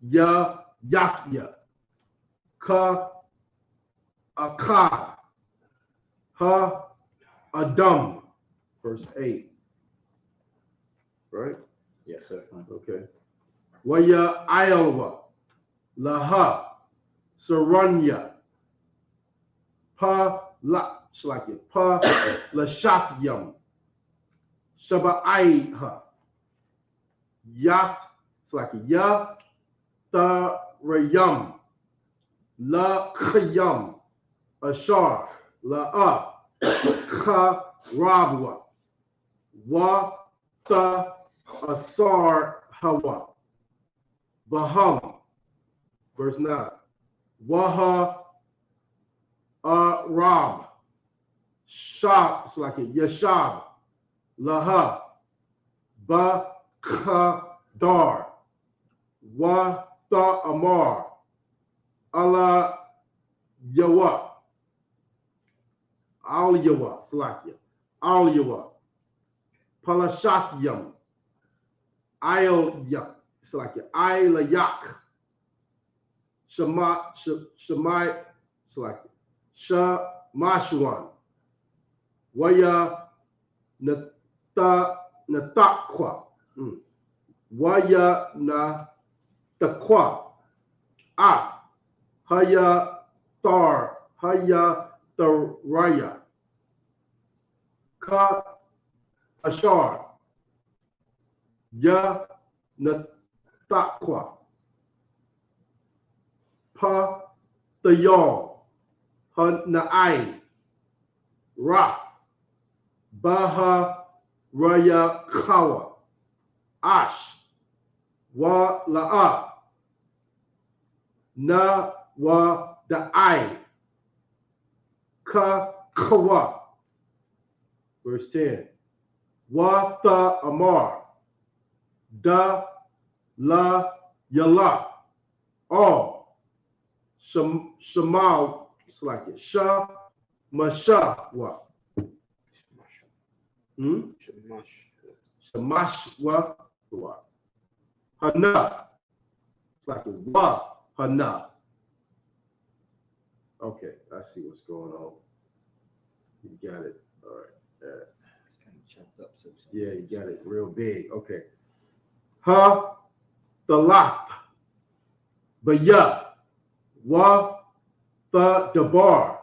Ya Yakya. Ka Akad. Ha Adam. Verse 8. Right? Yes, sir. Okay. Waya Iowa. Laha. Saranya. Pa La Shlakia. Pa Lashatyam. Shabaiha. Yath Shlakia. Ya Tarayam. La Khayam. Ashar. La'a. Ka Rabwa. Wa Ta Asar Hawa. Baham. Verse 9. Waha Rab. Shab. It's like a Yashab. Laha. Ba Kadar. Wa Ta Amar. Allah Yawa. Al Yawa. Slakia. Al Yawa. Palashakyam. I'll Yak. Slakia. I'll Yak. Shemai. Slakia. Shamashwan. Waya Natakwa. Waya na takwa. Haya tar. Haya taraya. Ka ashar. Ya natakwa. Pa tayal. Ha naai. Raf. Baha raya kawa. Ash. Wa la'a. Na wa da'ai. Ka kawa. Verse 10. Wa ta amar. Da la yala. All. Shamal. It's like it. Sha masha wa. Shamash wa. Hana. It's like a wa. Hana. Okay, I see what's going on. He's got it. All right. Yeah, you got it real big. Okay. Ha talat. Baya. Wa ta dabar.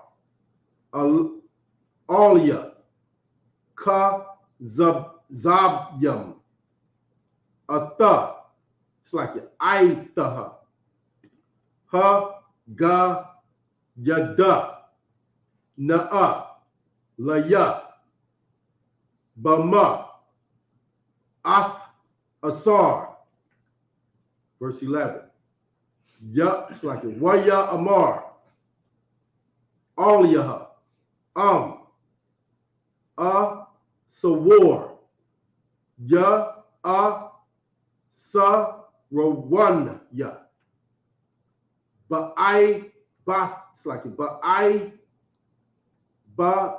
Alia. Ka zabyam. Ata. It's like it. Aitaha. Ha ga yada. Na'a. Laya. Bama. At asar. Verse 11. Ya. It's like it. Waya amar. Aliyaha. A sawar. Ya a sa rawan ya. But I ba. It's like it. But I ba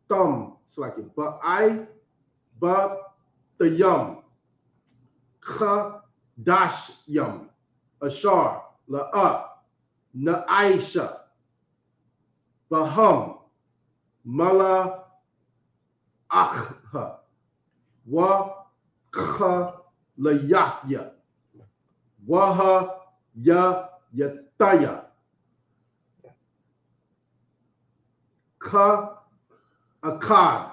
thumb. It's like it. But I ba the yum. Ka dash yum. Ashar. La'a. Na Aisha. Baham. Mala akha. Wa kha layakya. Waha ya yataya. Ka akad.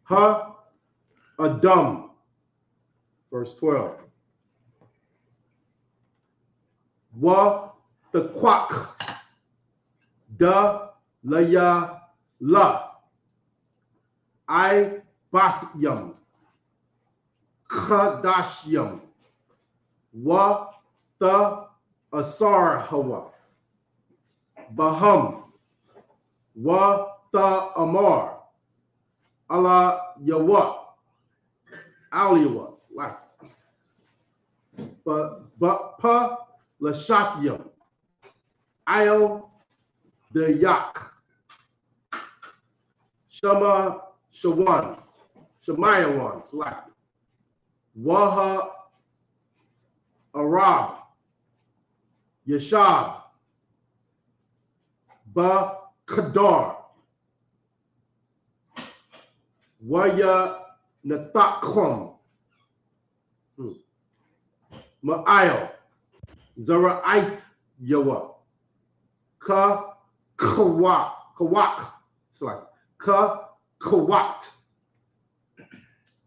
Ha adam. Verse 12. Wa the quack. Da laya la. I batyam. Kadashyam. Wa ta asar hawa. Baham. Wa ta amar. Ala yawa. Aliyawa. Like. But pa lashakyam. I'll the yak. Shama shawan. Shemayawan. Slack. Waha Arab. Yashab. Ba Kadar. Waya Natakwam. Ma'ayo. Zara'ait Yawa. Ka Kawak. It's like Ka Kawat.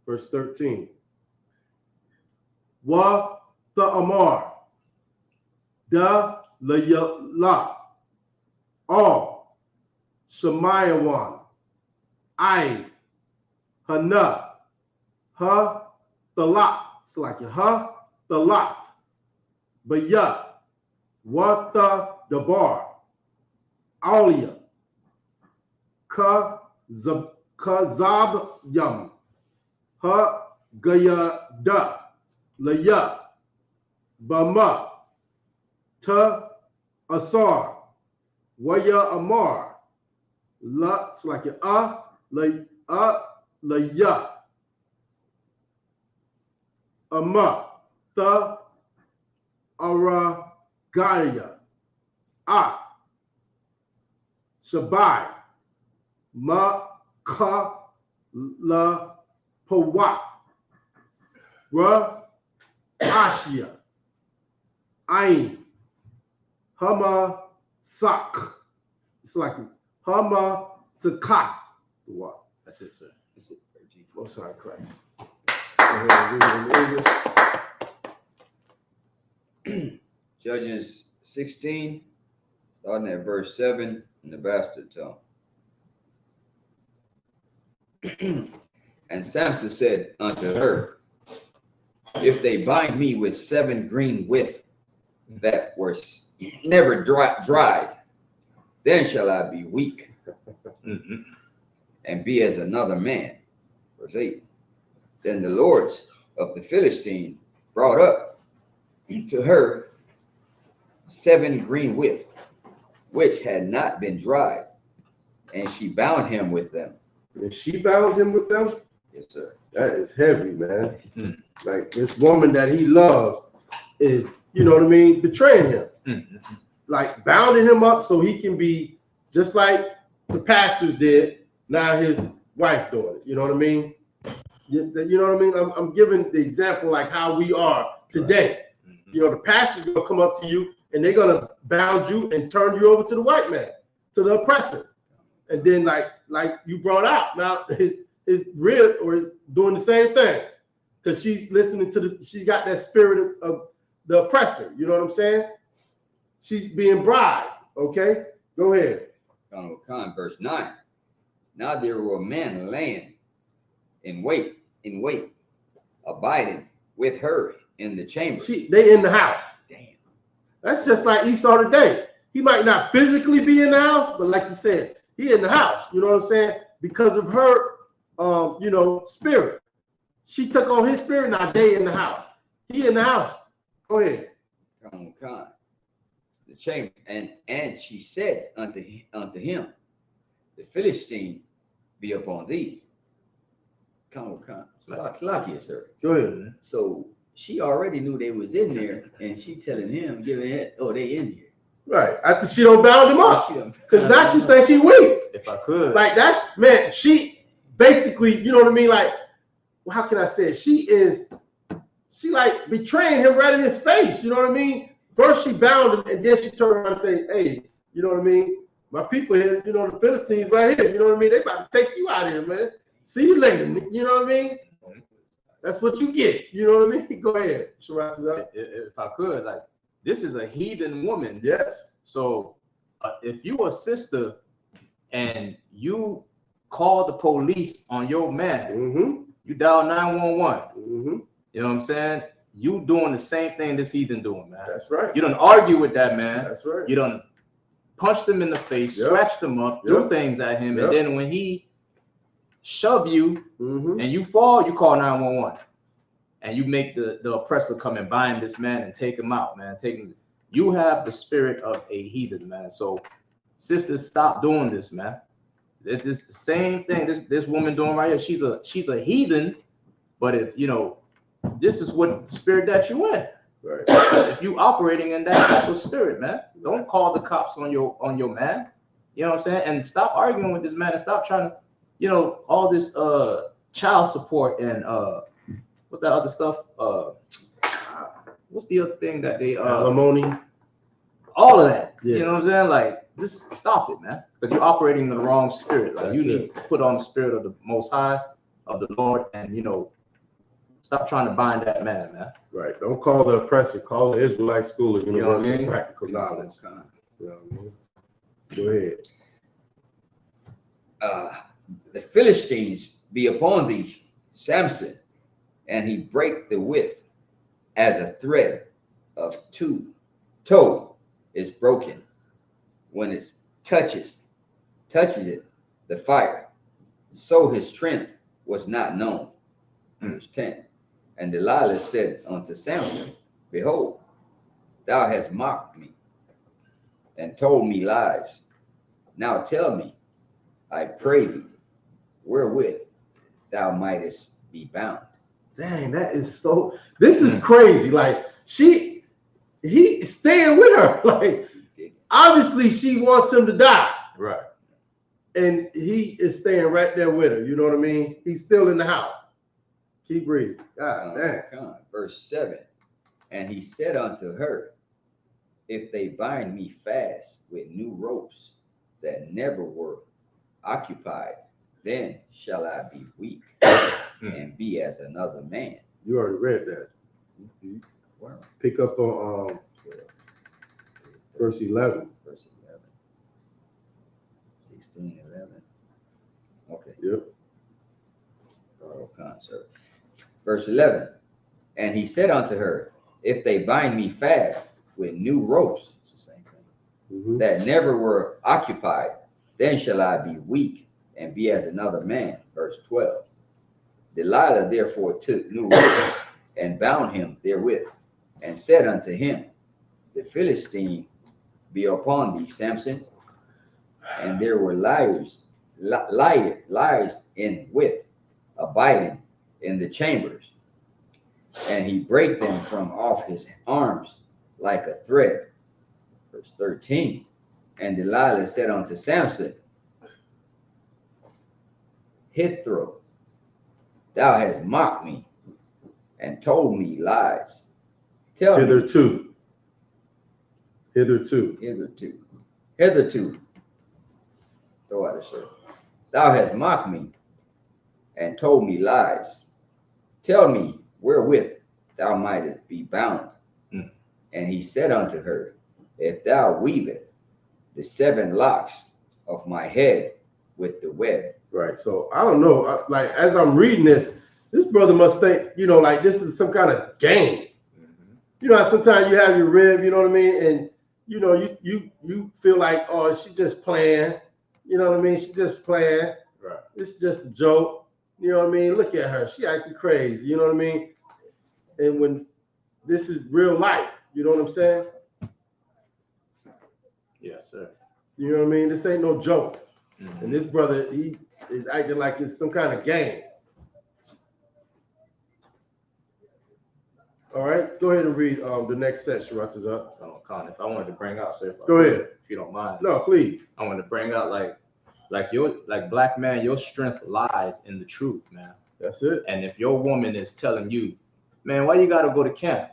Verse 13. Wa Ta'amar. Da La All. Shemayawan, I.S.U.P.K, Thalak, it's like Thalak, Bayat, Wata Dabar, Aulia, Kazab Yam, Gayada, Laya, Bama, Ta Asar, Waya Amar, La, it's like Laya, Ama, Ta Aragaya, Shabai, Ma Ka La Pawak, Ra Ashia, Ain, Hama Sak. It's like Hama Sakat. What? That's it, sir. That's it. Most High Christ. Judges 16, starting at verse 7 in the bastard tongue. And Samson said unto her, if they bind me with 7 green withes that were never dried, then shall I be weak and be as another man. Verse 8. Then the lords of the Philistine brought up to her 7 green withes, which had not been dried, and she bound him with them. And she bound him with them? Yes, sir. That is heavy, man. Like this woman that he loves is, you know what I mean, betraying him. Like bounding him up so he can be just like the pastors did. Now his wife doing it. You know what I mean? You know what I mean? I'm giving the example like how we are today. You know, the pastor's gonna come up to you and they're gonna bound you and turn you over to the white man, to the oppressor. And then like you brought out, now his rib or is doing the same thing. Because she's listening to she got that spirit of the oppressor. You know what I'm saying? She's being bribed. Okay, go ahead. Verse 9. Now there were men laying in wait, abiding with her in the chamber. They in the house. Damn. That's just like Esau today. He might not physically be in the house, but like you said, he in the house. You know what I'm saying? Because of her, you know, spirit. She took on his spirit. Now they in the house. He in the house. Go ahead. The chamber, and she said unto him, the Philistine be upon thee. Slakia, sir. Go ahead. So she already knew they was in there, and she telling him, giving it, oh, they in here. Right. After she don't bound him up. Because now she think he weak. If I could. Like that's, man, she basically, you know what I mean? Like, well, how can I say it? She like betraying him right in his face. You know what I mean? First she bound him, and then she turned around and say, hey, you know what I mean? My people here, you know, the Philistines right here, you know what I mean? They about to take you out of here, man. See you later, you know what I mean? That's what you get, you know what I mean? Go ahead. If I could, like, this is a heathen woman. Yes. So if you a sister and you call the police on your man, you dial 911. You know what I'm saying? You doing the same thing this heathen doing, man. That's right. You don't argue with that man. That's right. You don't punch them in the face, scratch them up, do things at him, and then when he shove you and you fall, you call 911. And you make the oppressor come and bind this man and take him out, man. You have the spirit of a heathen, man. So sisters, stop doing this, man. It's just the same thing this woman doing right here. She's a heathen, but if you know, this is what spirit that you in. Right. If you operating in that type of spirit, man, don't call the cops on your man. You know what I'm saying? And stop arguing with this man and stop trying to, you know, all this child support and what's that other stuff? What's the other thing that they alimony? All of that. Yeah. You know what I'm saying? Like, just stop it, man. Because you're operating in the wrong spirit. Like, you need to put on the spirit of the Most High, of the Lord, and you know, stop trying to bind that man, man. Right. Don't call the oppressor. Call the Israelite school of You know what I mean? practical knowledge. You know what I mean? Go ahead. the Philistines be upon thee, Samson, and he break the width as a thread of toe is broken when it touches it, the fire. So his strength was not known. Verse 10. And Delilah said unto Samson, Behold, thou hast mocked me and told me lies. Now tell me, I pray thee, wherewith thou mightest be bound. Dang, that is so. This is crazy. Like he's staying with her. Like obviously she wants him to die. Right. And he is staying right there with her. You know what I mean? He's still in the house. Keep reading. God damn. Verse 7. And he said unto her, If they bind me fast with new ropes that never were occupied, then shall I be weak and be as another man. You already read that. Wow. Pick up on verse 11. Verse 11. 16, 11. Okay. Yep. Concert. Verse 11. And he said unto her, If they bind me fast with new ropes, it's the same thing, that never were occupied, then shall I be weak and be as another man. Verse 12. Delilah therefore took new ropes and bound him therewith, and said unto him, The Philistine be upon thee, Samson. And there were liars in width, abiding in the chambers, and he brake them from off his arms like a thread. Verse 13. And Delilah said unto Samson, Hitherto thou hast mocked me and told me lies. Tell me. Hitherto. Throw out a shirt. Thou hast mocked me and told me lies. Tell me wherewith thou mightest be bound. And he said unto her, If thou weavest the 7 locks of my head with the web. Right. So I don't know. Like as I'm reading this brother must think, like this is some kind of game. You know, sometimes you have your rib, you know what I mean, and you feel like, oh, she just playing. You know what I mean? She just playing. Right. It's just a joke. You know what I mean? Look at her. She acting crazy. You know what I mean? And when this is real life, you know what I'm saying? Yes, sir. You know what I mean? This ain't no joke. And this brother, he is acting like it's some kind of game. All right, go ahead and read the next section, Ratazak. Con, if I wanted to bring out, sir. Go ahead. If you don't mind. No, please. I want to bring out like black man, your strength lies in the truth, man. That's it. And if your woman is telling you, man, why you got to go to camp?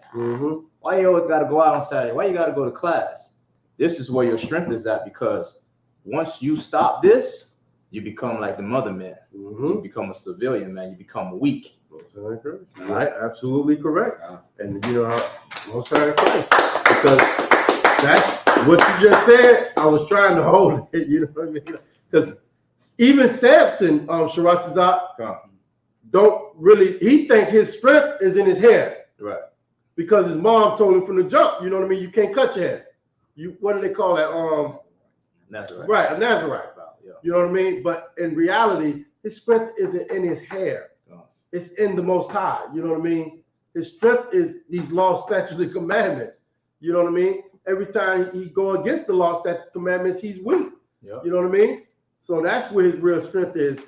Why you always got to go out on Saturday? Why you got to go to class? This is where your strength is at, because once you stop this, you become like the mother man. You become a civilian man. You become weak. Right, absolutely correct. And most high Christ, because that's what you just said. I was trying to hold it. You know what I mean? Because even Samson, Sharatazak, don't really. He think his strength is in his hair, right? Because his mom told him from the jump. You know what I mean? You can't cut your hair. What do they call that? Nazarite. Right, a Nazarite. Yeah. You know what I mean? But in reality, his strength isn't in his hair. It's in the Most High. You know what I mean? His strength is these laws, statutes, and commandments. You know what I mean? Every time he go against the law, statutes, commandments, he's weak. Yep. You know what I mean? So that's where his real strength is.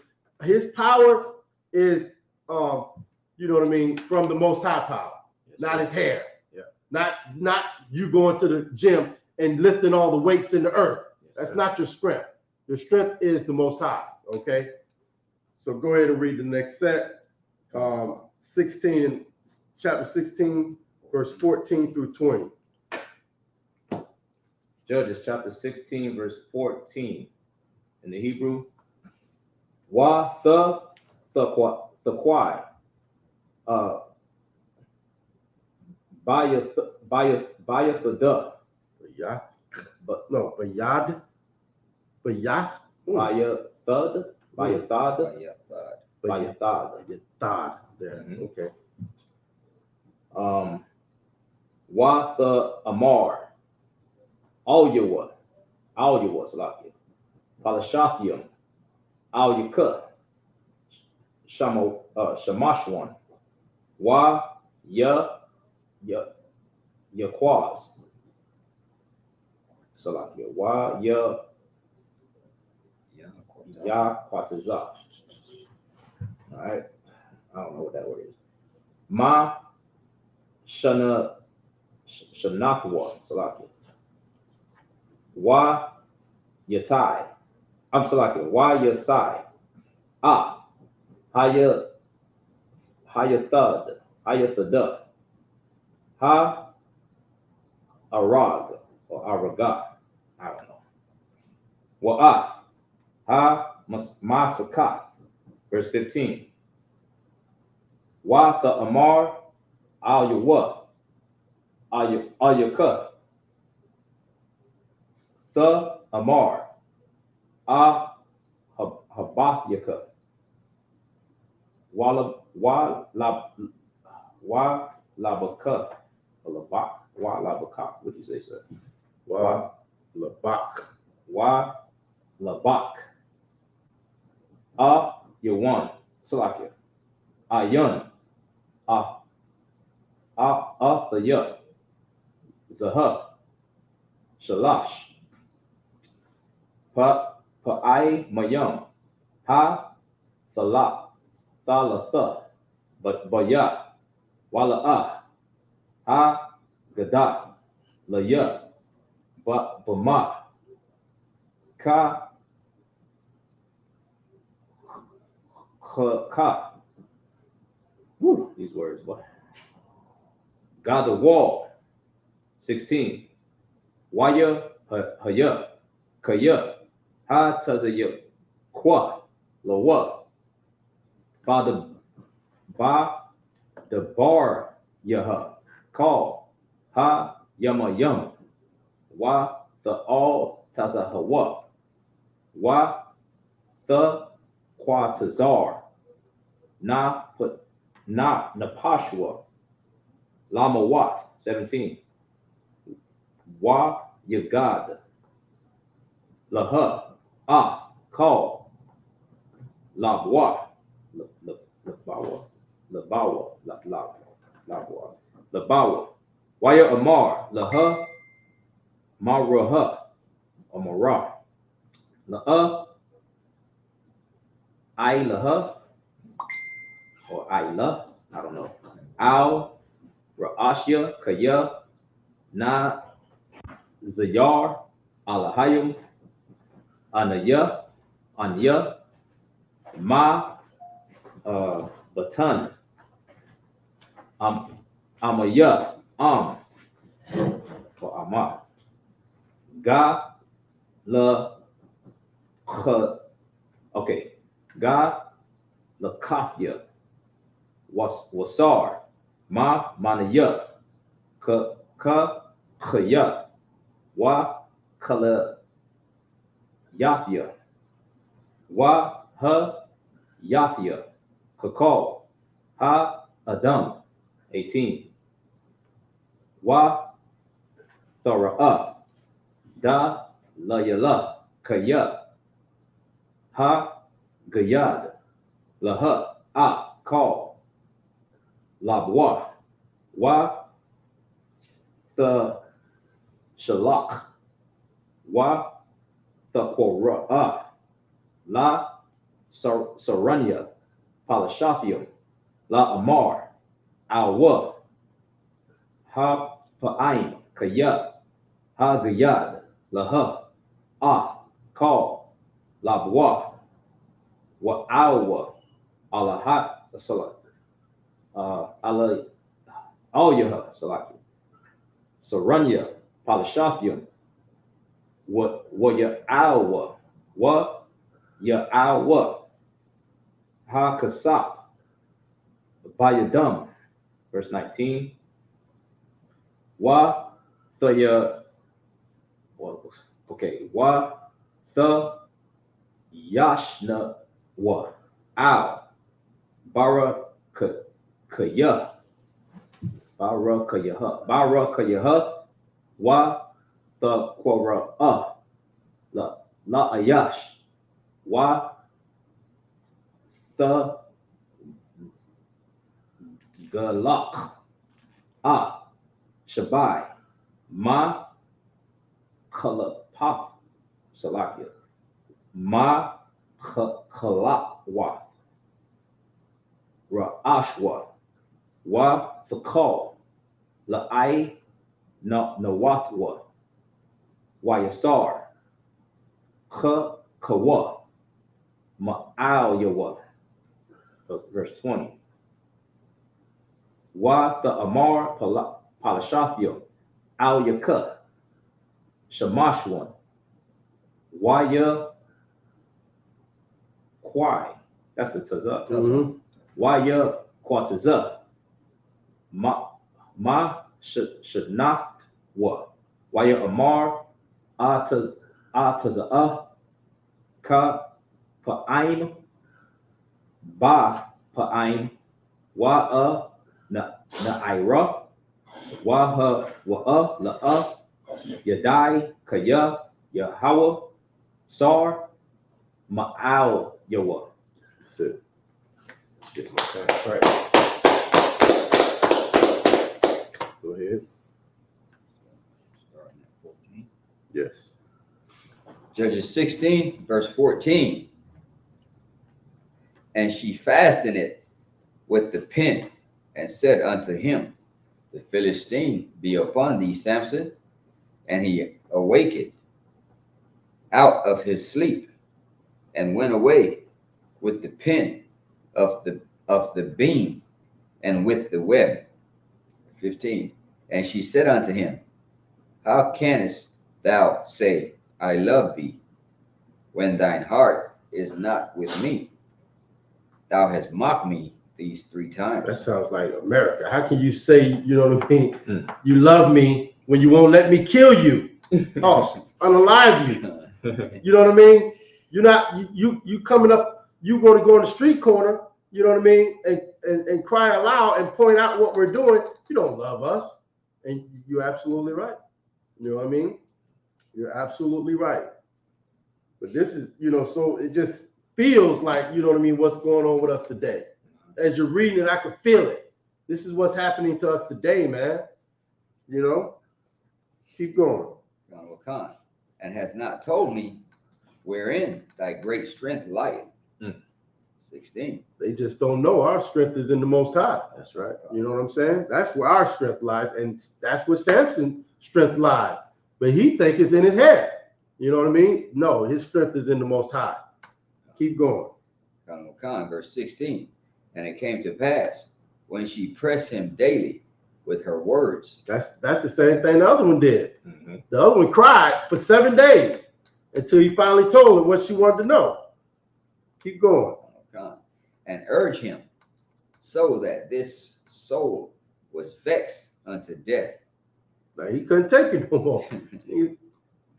His power is, you know what I mean, from the Most High power, not his hair. Yeah. Not you going to the gym and lifting all the weights in the earth. That's not your strength. Your strength is the Most High. Okay. So go ahead and read the next set. 16, chapter 16, verse 14 through 20. Judges chapter 16, verse 14. In the Hebrew, YAHANNA, Bayad, By your thud. By your thud. By your thud. Your thought. There. Mhm. Okay. Wa the Amar. All your what? All your what's like Palashathium. All your cut. Shamashwan. Wa ya quas. So like wa ya quatazah. All right. I don't know what that word is. Ma shanakwa. So like wa yatai. I'm so like wa yasai. Ah. Haya thud. Haya thud. Ha arag or araga. I don't know. Wa'af. Ha masakath. Verse 15. Wa the amar al yawa. Al yakut. The amar. A habath yakut. Wa labaka. Wa labaka. What you say, sir? Wa labak. Wa labak. A yawan. Salakia. Ayun. The ya. Zahah. Shalash. Pa'ai mayam. Ha thalatha. But baya. Wala'ah. Ha gadah. Laya. Bama. Ka Woo, these words, what? God the wall. 16. Waya haya kaya ha tazaya kwa lawa ba the bar yaha call ha yama yum wa the all tazahawa wa the quatazar na napashwa lama wath. 17. Wa yagad laha call labwa labawa waya amar laha maraha amara laha laha or Ayla, I don't know. Al Ra'ashya Kaya Na Zayar Alahayim Anaya Anya Ma Batan Amaya or Ama Ga La okay Ga La Kafya Wasar Ma Manaya Ka Khaya Wa Kala Yafia Wa Ha Yafia Kakal Ha Adam. 18. Wa Thara'a Da Layala Kaya Ha Gayad Laha Call Labwa Wa the Shalak Wa the Qur'a La Saranya Palashathium La Amar Awa Ha Pa'aim Kaya Ha Gayad Laha Call Labwa Wa Awa Alahat Salat Allah Yaha Salaki Saranya Palashathium Wa Ya Awa Wa Ya Awa Ha Kasap Bayadam. Verse 19. Wa Thaya okay. Wa the YAHANNA wa al barakayah wa taqwa la ayash wa the galak shabai ma khalapah salakia ma khalakwath ra'ashwa wa thakal la'ai nawathwa wa yasar kawa ma'al yawa. Verse 20. Wa the amar palashafio al yakah shamashwan wa ya kwai. That's the tazah. Wa ya kwatazah ma shadnath wa ya amar atazah ka pa'aim ba pa'aim wa na'ira wa la'a yadai kaya yahawa sar ma'al yawa. That's it. All right. Go ahead. Yes. Judges 16, verse 14. And she fastened it with the pin and said unto him, the Philistine be upon thee, Samson. And he awaked out of his sleep and went away with the pin of the beam and with the web. 15. And she said unto him, how canst thou say, I love thee, when thine heart is not with me? Thou hast mocked me these 3 times. That sounds like America. How can you say, you know what I mean? You love me when you won't let me kill you? Oh, unalive you. You know what I mean? You're not, you coming up, you want to go in the street corner, you know what I mean? And cry aloud and point out what we're doing. You don't love us. And you're absolutely right. You know what I mean? You're absolutely right. But this is, you know, so it just feels like, you know what I mean, what's going on with us today. As you're reading it, I can feel it. This is what's happening to us today, man. You know? Keep going. And has not told me wherein thy great strength lieth. 16. They just don't know our strength is in the Most High. That's right. You know what I'm saying? That's where our strength lies, and that's where Samson's strength lies. But he thinks it's in his head. You know what I mean? No, his strength is in the Most High. Keep going. Verse 16. And it came to pass when she pressed him daily with her words. That's the same thing the other one did. The other one cried for 7 days until he finally told her what she wanted to know. Keep going. And urged him so that this soul was vexed unto death. Like he couldn't take it no more.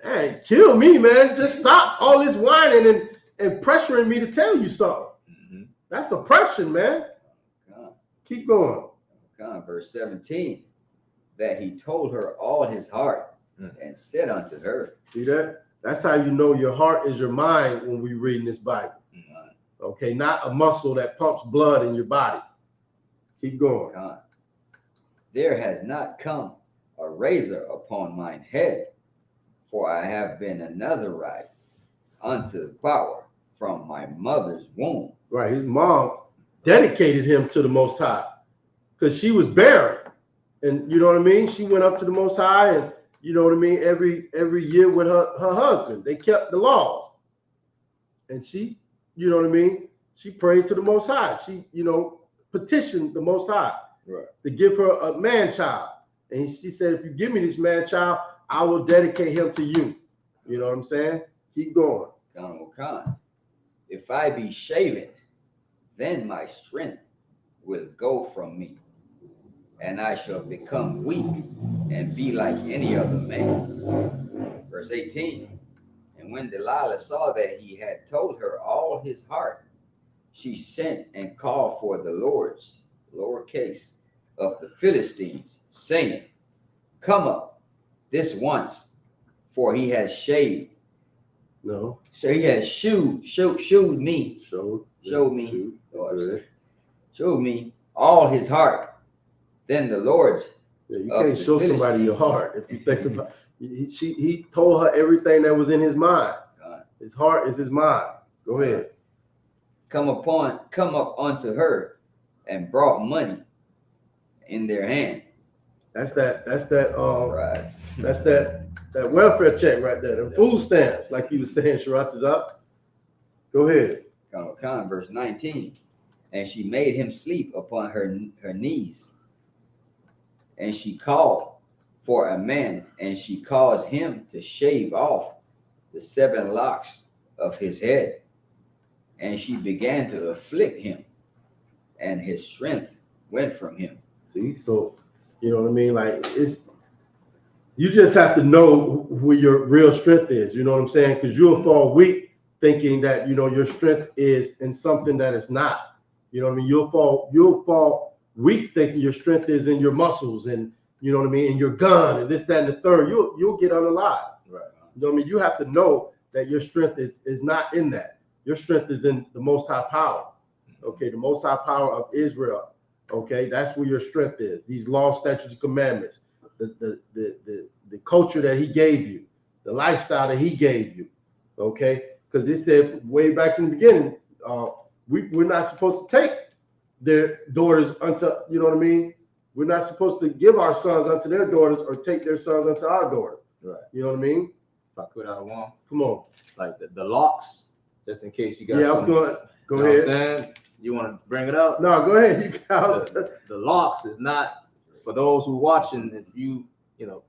Hey, kill me, man. Just stop all this whining and pressuring me to tell you something. That's oppression, man. Keep going. Verse 17. That he told her all his heart and said unto her. See that? That's how you know your heart is your mind when we read this Bible. Okay, not a muscle that pumps blood in your body. Keep going. There has not come a razor upon mine head, for I have been another right unto power from my mother's womb. Right, his mom dedicated him to the Most High because she was barren. And you know what I mean? She went up to the Most High, and you know what I mean? Every year with her husband, they kept the laws. And she, you know what I mean? She prayed to the Most High. She, you know, petitioned the Most High to give her a man child. And she said, if you give me this man child, I will dedicate him to you. You know what I'm saying? Keep going. If I be shaven, then my strength will go from me, and I shall become weak and be like any other man. Verse 18. And when Delilah saw that he had told her all his heart, she sent and called for the lords, lowercase, of the Philistines, saying, come up this once, for he has shaved. No. So he has showed me. Showed me. Showed me all his heart. Then the lords. Yeah, you can't show somebody your heart if you think about it. He told her everything that was in his mind. His heart is his mind. Go ahead. Come up unto her and brought money in their hand. That's that Right. That's that welfare check right there. The food stamps, like you was saying, Sharatazak. Go ahead. Verse 19. And she made him sleep upon her knees. And she called for a man, and she caused him to shave off the 7 locks of his head. And she began to afflict him, and his strength went from him. See, so you know what I mean? Like you just have to know where your real strength is. You know what I'm saying? Because you'll fall weak thinking that your strength is in something that it's not. You know what I mean? You'll fall weak thinking your strength is in your muscles and you know what I mean, and your gun and this, that, and the third. You'll get unalive. Right. You know what I mean? You have to know that your strength is not in that. Your strength is in the Most High power. Okay, the Most High power of Israel. Okay, that's where your strength is. These laws, statutes, and commandments, the culture that he gave you, the lifestyle that he gave you. Okay, because it said way back in the beginning, we're not supposed to take their daughters unto, you know what I mean? We're not supposed to give our sons unto their daughters or take their sons unto our daughters. Right. You know what I mean? If I could, I want. Come on. Like the locks, just in case you got. Yeah, I'm going. Go ahead. What I'm saying? You want to bring it up? No, go ahead. You got the locks is not for those who watching. If you know,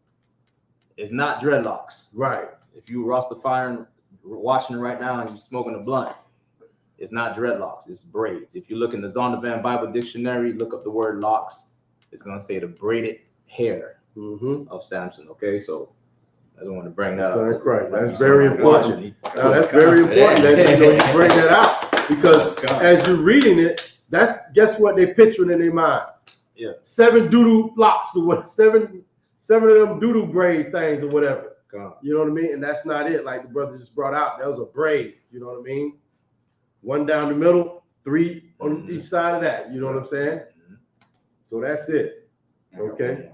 it's not dreadlocks. Right. If you Rastafarian watching right now and you smoking a blunt, it's not dreadlocks. It's braids. If you look in the Zondervan Bible Dictionary, look up the word locks. It's gonna say the braided hair of Samson. Okay, so I just want to bring that up. Right. That's very important. That's very important that you bring that out. Because as you're reading it, guess what they picturing in their mind? Yeah. 7 doo-doo locks or what? 7 of them doo-doo braid things or whatever. You know what I mean? And that's not it. Like the brother just brought out, that was a braid. You know what I mean? 1 down the middle, 3 on each side of that. You know what I'm saying? So that's it. Okay.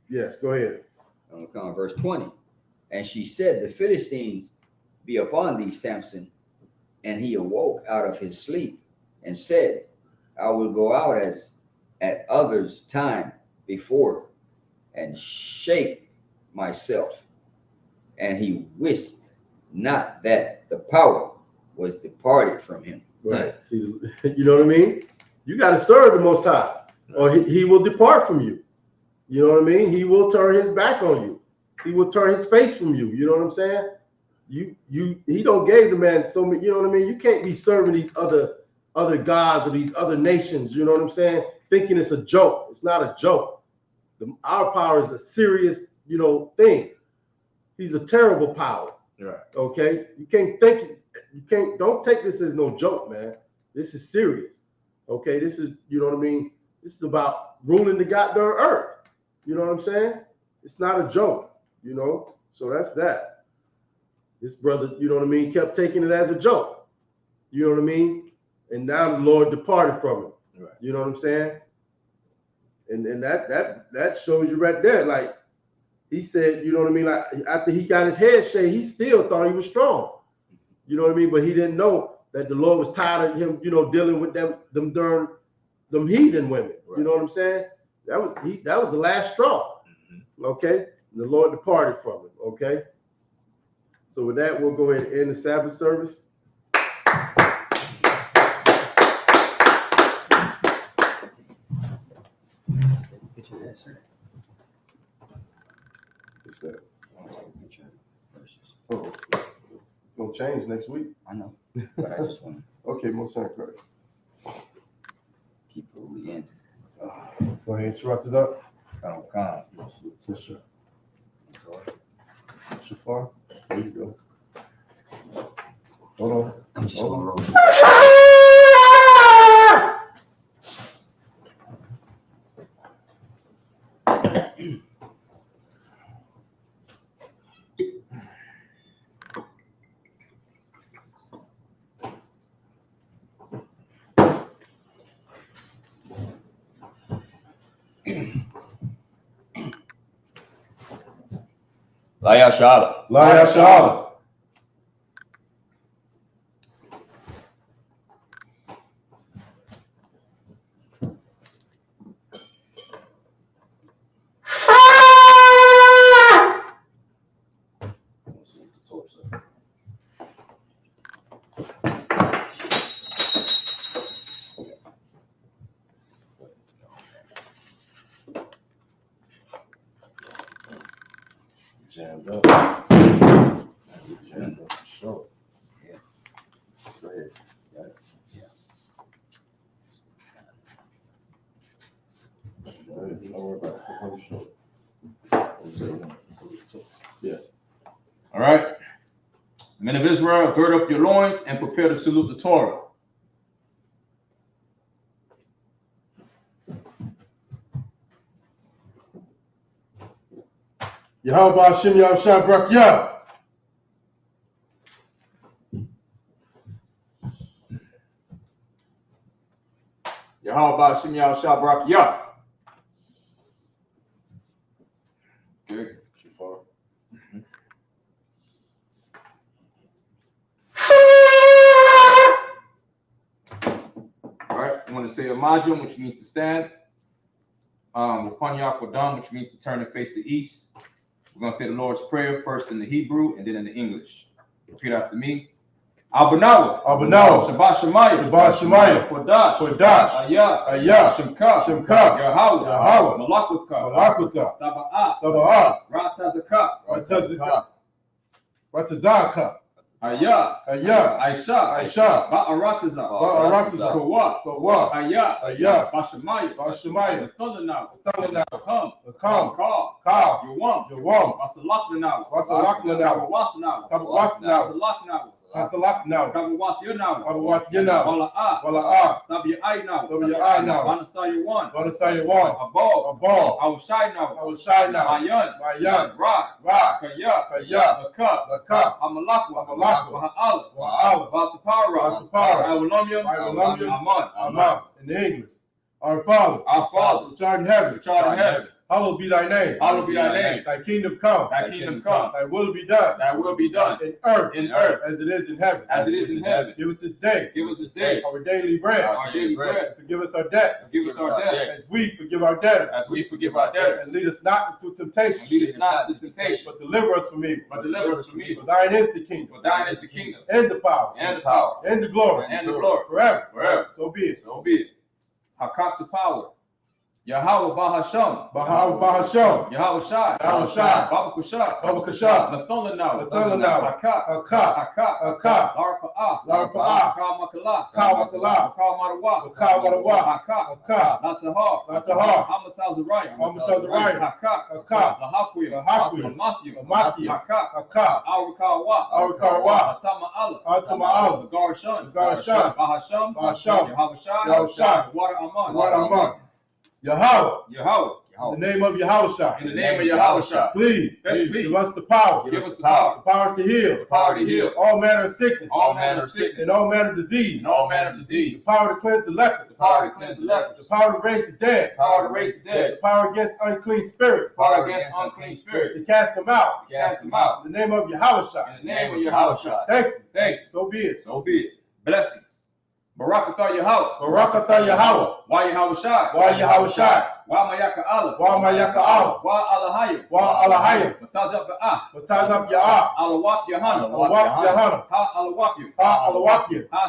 Yes, go ahead. Verse 20. And she said, the Philistines be upon thee, Samson. And he awoke out of his sleep and said, I will go out as at others' time before and shake myself. And he wist not that the power was departed from him. Right. See, you know what I mean? You got to serve the Most High, or he will depart from you. You know what I mean? He will turn his back on you. He will turn his face from you. You know what I'm saying? He don't gave the man so many, you know what I mean? You can't be serving these other gods or these other nations, you know what I'm saying? Thinking it's a joke. It's not a joke. Our power is a serious, thing. He's a terrible power. Right. Okay? Don't take this as no joke, man. This is serious. Okay? This is, you know what I mean? This is about ruling the goddamn earth. You know what I'm saying? It's not a joke, So that's that. This brother, you know what I mean, kept taking it as a joke. You know what I mean? And now the Lord departed from him. Right. You know what I'm saying? And that shows you right there. Like he said, you know what I mean? Like after he got his head shaved, he still thought he was strong. You know what I mean? But he didn't know that the Lord was tired of him, dealing with them heathen women. Right. You know what I'm saying? That was the last straw. Okay? And the Lord departed from him. Okay? So with that, we'll go ahead and end the Sabbath service. What's that? Oh, gonna change next week. I know, but I just want to. Okay, most certainly. Keep where we end. Go ahead, Shabbat is up. Come. Yes, sir. Shafar. There you go. Hold on. I'm just Hold gonna on. roll. Shalom. Shalom. Jammed up. Jammed up for sure. Yeah. Go ahead. Got it. Go ahead. Don't worry about it. Put on your shoulder. Yeah. All right. Men of Israel, gird up your loins and prepare to salute the Torah. Yahweh Hashem Yahushua Brakya. Yahweh Hashem Yahushua Brakya. Okay. Too far. All right. I'm going to say a majum, which means to stand. Upon Yaquadam, which means to turn and face the east. We're going to say the Lord's Prayer first in the Hebrew and then in the English. Repeat after me. Abanawa. Shabbat Shemayah. Kodash. Ayah. Shemka. Yahweh. Malakutka. Taba'ah. Ratazaka. Ayah. Aisha. Ba'arataza. Kawa. Ayah. Bashamayah. Come. Call. Yawam. Basalakna. Hasalak now. Kabawath now. Wala'ah. Tabi'ai now. Vanasayawan. Abal. Awashai now. Mayan. Ra. Kaya. Akab. Amalakwa. Waha'ala. Vatapara. Awalamium. Aman. In the English. Our Father. Which art in heaven. Hallowed be thy name. Thy kingdom come. Thy will be done. In earth. As it is in heaven. Give us this day. Our daily bread. Forgive us our debts. As we forgive our debtors. And lead us not into temptation. But deliver us from evil. For thine is the kingdom. And the power. And the glory. Forever. So be it. Hakak the power. Yahweh Bahasham. Yahweh Shai. Baba Kusha. Nathola now. Hakak. Larpa'ah. Kal Marawa. Hakak. Natahar. Hamatazariah. Hakak. Lahakuya. Matthew. Hakak. Aurakawa. Atama. Garshan. Bahasham. Yahweh Shai. Water Aman. Yahweh. Yahweh. In the name of Yahushua. In the name of Yahushua. Please. Give us the power. The power to heal. All manner of sickness. And all manner of disease. The power to cleanse the leper. The power to raise the dead. The power against unclean spirits. To cast them out. In the name of Yahushua. Thank you. So be it. Blessings. Barakatah Yahweh. Why Yahweh Shai. Why Mayaka Allah. Why Alahayim. Matazab Ya'ah. Alawak Yahanna. Ha Alawapya. Ha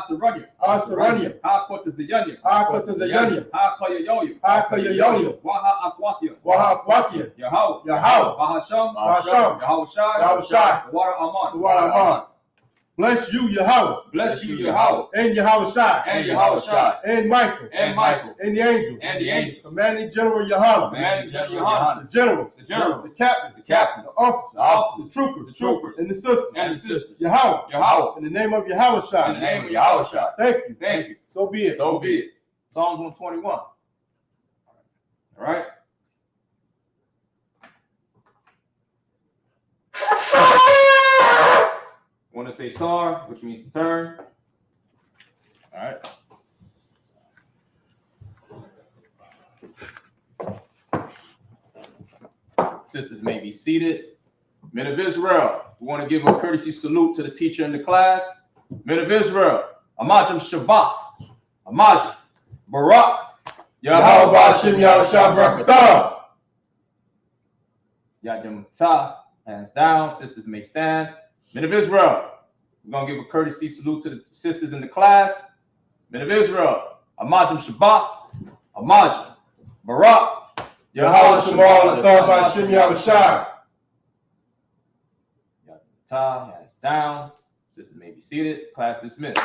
Saranya. Ha Kotazayanya. Ha Kayayoya. Waha Akwatya. Yahweh. Bahasham. Yahweh Shai. Water Aman. Bless you, Yahweh. Bless you, Yahweh. And Yahweh Shai. And Yahweh Shai. And Michael. And Michael. And the angels. And the angels. Commanding General Yahanna. Commanding General Yahanna. The generals. The generals. The captains. The captains. The officers. The officers. The troopers. The troopers. And the sisters. And the sisters. Yahweh. Yahweh. In the name of Yahweh Shai. In the name of Yahweh Shai. Thank you. Thank you. So be it. So be it. Psalms 121. All right. Want to say sar, which means to turn. All right. Sisters may be seated. Men of Israel, we want to give a courtesy salute to the teacher in the class. Men of Israel, Amajim Shabbat, Amajim, Barak, Yahweh Ba'ashem Yahweh Shai Barakatah. Yadim Ta, hands down. Sisters may stand. Men of Israel, we're going to give a courtesy salute to the sisters in the class. Men of Israel, Amajim Shabbat, Amajim, Barak, Yahweh Shemal Atah Ba'ashem Yahweh Shai. Yadim Ta, hands down. Sisters may be seated. Class dismissed.